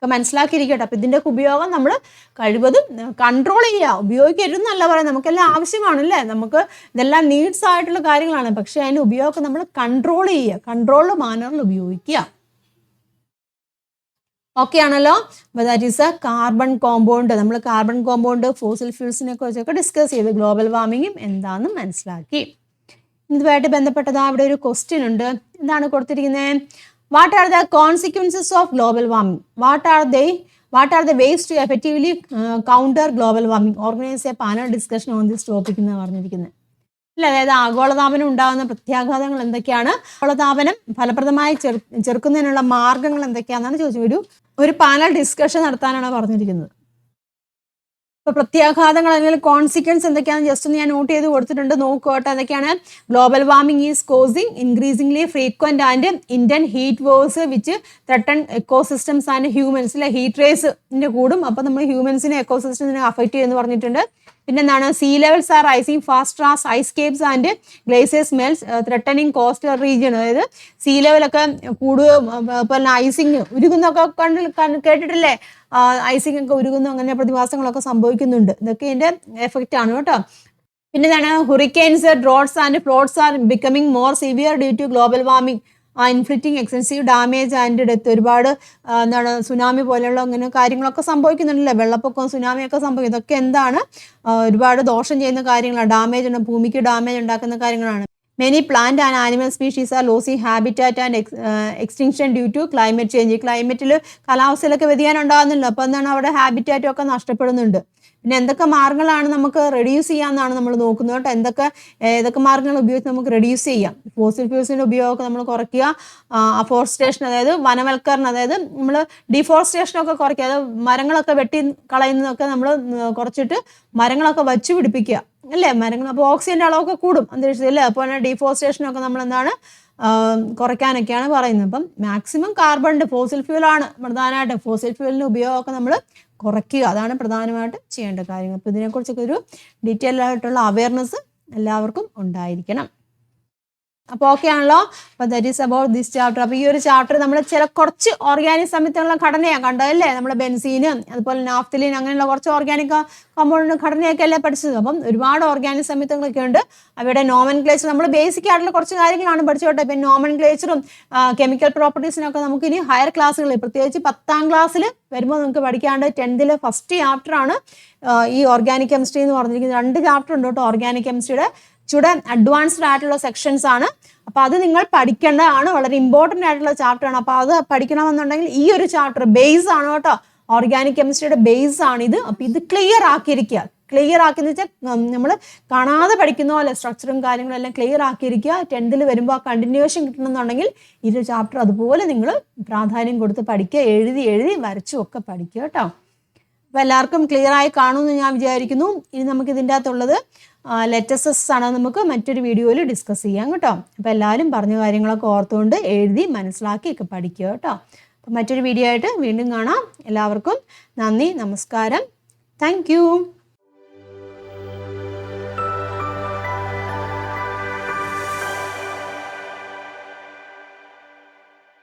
ഒക്കെ മനസ്സിലാക്കിയിരിക്കട്ടെ. അപ്പം ഇതിൻ്റെയൊക്കെ ഉപയോഗം നമ്മൾ കഴിവതും കൺട്രോൾ ചെയ്യുക. ഉപയോഗിക്കരുതെന്നല്ല പറയാം, നമുക്കെല്ലാം ആവശ്യമാണല്ലേ, നമുക്ക് ഇതെല്ലാം നീഡ്സ് ആയിട്ടുള്ള കാര്യങ്ങളാണ്. പക്ഷേ അതിൻ്റെ ഉപയോഗം നമ്മൾ കൺട്രോൾ ചെയ്യുക, കൺട്രോൾഡ് മാനറിൽ ഉപയോഗിക്കുക. ഓക്കെ ആണല്ലോ. അപ്പോൾ that is A carbon compound. നമ്മൾ കാർബൺ കോമ്പൗണ്ട്, ഫോസിൽ ഫ്യൂൽസിനെ കുറിച്ചൊക്കെ ഡിസ്കസ് ചെയ്ത് ഗ്ലോബൽ വാർമിങ്ങും എന്താണെന്ന് മനസ്സിലാക്കി. ഇതുമായിട്ട് ബന്ധപ്പെട്ടതാ ഇവിടെ ഒരു ക്വസ്റ്റ്യൻ ഉണ്ട്. എന്താണ് കൊടുത്തിരിക്കുന്നത്? What are the consequences of global warming? What are the ways to effectively counter global warming? Organize a panel discussion on this topic എന്ന് പറഞ്ഞിരിക്കുന്നത്. അല്ല, അതായത് ആഗോളതാപനം ഉണ്ടാകുന്ന പ്രത്യാഘാതങ്ങൾ എന്തൊക്കെയാണ്, ആഗോളതാപനം ഫലപ്രദമായി ചെറുക്കുന്നതിനുള്ള മാർഗങ്ങൾ എന്തൊക്കെയാണെന്നാണ് ചോദിച്ചത്. ഒരു പാനൽ ഡിസ്കഷൻ നടത്താനാണ് പറഞ്ഞിരിക്കുന്നത്. ഇപ്പോൾ പ്രത്യാഘാതങ്ങൾ അല്ലെങ്കിൽ കോൺസിക്വൻസ് എന്തൊക്കെയാണെന്ന് ജസ്റ്റ് ഒന്ന് ഞാൻ നോട്ട് ചെയ്ത് കൊടുത്തിട്ടുണ്ട്, നോക്കട്ടെ. അതൊക്കെയാണ്: global warming is causing increasingly frequent and intend heat waves which ത്രട്ടൺ ecosystems and humans. അല്ലെ, ഹീറ്റ് റേസിന്റെ കൂടും, അപ്പോൾ നമ്മൾ ഹ്യൂമൻസിനെ എക്കോസിസ്റ്റത്തിനെ അഫക്റ്റ് ചെയ്യുമെന്ന് പറഞ്ഞിട്ടുണ്ട്. പിന്നെ എന്താണ്? Sea levels are rising faster as ice caps and glaciers melts threatening coastal region. അതായത് സീ ലെവലൊക്കെ കൂടുകയും അതുപോലെ ഐസിങ് ഉരുകുന്നൊക്കെ കേട്ടിട്ടില്ലേ? ഐസിങ് ഒക്കെ ഉരുകുന്നു, അങ്ങനെ പ്രതിഭാസങ്ങളൊക്കെ സംഭവിക്കുന്നുണ്ട്. ഇതൊക്കെ ഇതിൻ്റെ എഫക്റ്റ് ആണ് കേട്ടോ. പിന്നെ എന്താണ്? Hurricanes, droughts and floods are becoming more severe due to global warming, inflicting extensive damage and death. ഒരുപാട് എന്താണ് സുനാമി പോലെയുള്ള അങ്ങനെ കാര്യങ്ങളൊക്കെ സംഭവിക്കുന്നുണ്ടല്ലേ, വെള്ളപ്പൊക്കവും സുനാമിയൊക്കെ സംഭവിക്കും. ഇതൊക്കെ എന്താണ്? ഒരുപാട് ദോഷം ചെയ്യുന്ന കാര്യങ്ങളാണ്, ഡാമേജ് ഉണ്ട്, ഭൂമിക്ക് ഡാമേജ് ഉണ്ടാക്കുന്ന കാര്യങ്ങളാണ്. Many plant and animal species are losing habitat and extinction due to climate change. ക്ലൈമറ്റിൽ കാലാവസ്ഥയിലൊക്കെ വ്യതിയാനം ഉണ്ടാകുന്നില്ല, അപ്പോൾ എന്താണ്? അവിടെ ഹാബിറ്റാറ്റും ഒക്കെ നഷ്ടപ്പെടുന്നുണ്ട്. പിന്നെ എന്തൊക്കെ മാർഗങ്ങളാണ് നമുക്ക് റെഡ്യൂസ് ചെയ്യാമെന്നാണ് നമ്മൾ നോക്കുന്നത് കേട്ടോ. ഏതൊക്കെ മാർഗങ്ങൾ ഉപയോഗിച്ച് നമുക്ക് റെഡ്യൂസ് ചെയ്യാം? ഫോസിൽ ഫ്യൂൽസിൻ്റെ ഉപയോഗമൊക്കെ നമ്മൾ കുറയ്ക്കുക, അഫോറസ്റ്റേഷൻ അതായത് വനവൽക്കരണം, അതായത് നമ്മൾ ഡിഫോറസ്റ്റേഷനൊക്കെ കുറയ്ക്കുക, അതായത് മരങ്ങളൊക്കെ വെട്ടി കളയുന്നതൊക്കെ നമ്മൾ കുറച്ചിട്ട് മരങ്ങളൊക്കെ വച്ചു പിടിപ്പിക്കുക അല്ലേ, മരങ്ങൾ. അപ്പോൾ ഓക്സിജൻ്റെ അളവൊക്കെ കൂടും അന്തരീക്ഷത്തിൽ അല്ലേ. അപ്പോൾ ഡിഫോറസ്റ്റേഷനൊക്കെ നമ്മൾ എന്താണ് കുറയ്ക്കാനൊക്കെയാണ് പറയുന്നത്. അപ്പം മാക്സിമം കാർബൺ ഫോസിൽ ഫ്യൂലാണ് പ്രധാനമായിട്ട്. ഫോസിൽ ഫ്യൂലിൻ്റെ ഉപയോഗമൊക്കെ നമ്മൾ കുറയ്ക്കുക, അതാണ് പ്രധാനമായിട്ട് ചെയ്യേണ്ട കാര്യങ്ങൾ. അപ്പോൾ ഇതിനെക്കുറിച്ചൊക്കെ ഒരു ഡീറ്റെയിൽ ആയിട്ടുള്ള അവയർനെസ് എല്ലാവർക്കും ഉണ്ടായിരിക്കണം. അപ്പോൾ ഓക്കെ ആണല്ലോ. അപ്പോൾ that is about this chapter. അപ്പോൾ ഈ ഒരു ചാപ്റ്റർ നമ്മൾ കുറച്ച് ഓർഗാനിക് സംയുക്തങ്ങളുടെ ഘടനയാണ് കണ്ടതല്ലേ. നമ്മൾ ബെൻസീന് അതുപോലെ നാഫ്തലീൻ അങ്ങനെയുള്ള കുറച്ച് ഓർഗാനിക് കോമ്പൗണ്ട് ഘടനയൊക്കെ അല്ലേ പഠിച്ചത്. അപ്പം ഒരുപാട് ഓർഗാനിക് സംയുക്തങ്ങളൊക്കെ ഉണ്ട്. അവയുടെ നോമൻക്ലേച്ചർ നമ്മൾ ബേസിക് ആയിട്ടുള്ള കുറച്ച് കാര്യങ്ങളാണ് പഠിച്ചോട്ടെ. ഇപ്പം നോമൻക്ലേച്ചറും കെമിക്കൽ പ്രോപ്പർട്ടീസിനൊക്കെ നമുക്ക് ഇനി ഹയർ ക്ലാസ്സുകളിൽ പ്രത്യേകിച്ച് 10ാം ക്ലാസ്സിൽ വരുമ്പോൾ നമുക്ക് പഠിക്കാണ്ട് 10th ഫസ്റ്റ് ചാപ്റ്ററാണ് ഈ ഓർഗാനിക് കെമിസ്ട്രി എന്ന് പറഞ്ഞിരിക്കുന്നത്. 2 ചാപ്റ്റർ ഉണ്ട് കേട്ടോ ഓർഗാനിക് കെമിസ്ട്രിയുടെ. ചൂടെ അഡ്വാൻസ്ഡ് ആയിട്ടുള്ള സെക്ഷൻസ് ആണ്. അപ്പോൾ അത് നിങ്ങൾ പഠിക്കേണ്ടതാണ്, വളരെ ഇമ്പോർട്ടൻ്റ് ആയിട്ടുള്ള ചാപ്റ്ററാണ്. അപ്പോൾ അത് പഠിക്കണമെന്നുണ്ടെങ്കിൽ ഈ ഒരു ചാപ്റ്റർ ബേസ് ആണ് കേട്ടോ, ഓർഗാനിക് കെമിസ്ട്രിയുടെ ബേസ് ആണിത്. അപ്പോൾ ഇത് ക്ലിയർ ആക്കിയിരിക്കുക. ക്ലിയർ ആക്കിയെന്ന് വെച്ചാൽ നമ്മൾ കാണാതെ പഠിക്കുന്ന പോലെ സ്ട്രക്ചറും കാര്യങ്ങളും എല്ലാം ക്ലിയർ ആക്കിയിരിക്കുക. 10th വരുമ്പോൾ ആ കണ്ടിന്യൂവേഷൻ കിട്ടണമെന്നുണ്ടെങ്കിൽ ഈ ഒരു ചാപ്റ്റർ അതുപോലെ നിങ്ങൾ പ്രാധാന്യം കൊടുത്ത് പഠിക്കുക, എഴുതി വരച്ചും ഒക്കെ പഠിക്കുക കേട്ടോ. അപ്പോൾ എല്ലാവർക്കും ക്ലിയർ ആയി കാണുമെന്ന് ഞാൻ വിചാരിക്കുന്നു. ഇനി നമുക്ക് ഇതിൻ്റെ അകത്തുള്ളത് ലെറ്റസസ് ആണ്, നമുക്ക് മറ്റൊരു വീഡിയോയിൽ ഡിസ്കസ് ചെയ്യാം കേട്ടോ. അപ്പോൾ എല്ലാവരും പറഞ്ഞ കാര്യങ്ങളൊക്കെ ഓർത്തുകൊണ്ട് എഴുതി മനസ്സിലാക്കി ഒക്കെ പഠിക്കുക കേട്ടോ. അപ്പോൾ മറ്റൊരു വീഡിയോ ആയിട്ട് വീണ്ടും കാണാം. എല്ലാവർക്കും നന്ദി, നമസ്കാരം, താങ്ക് യു.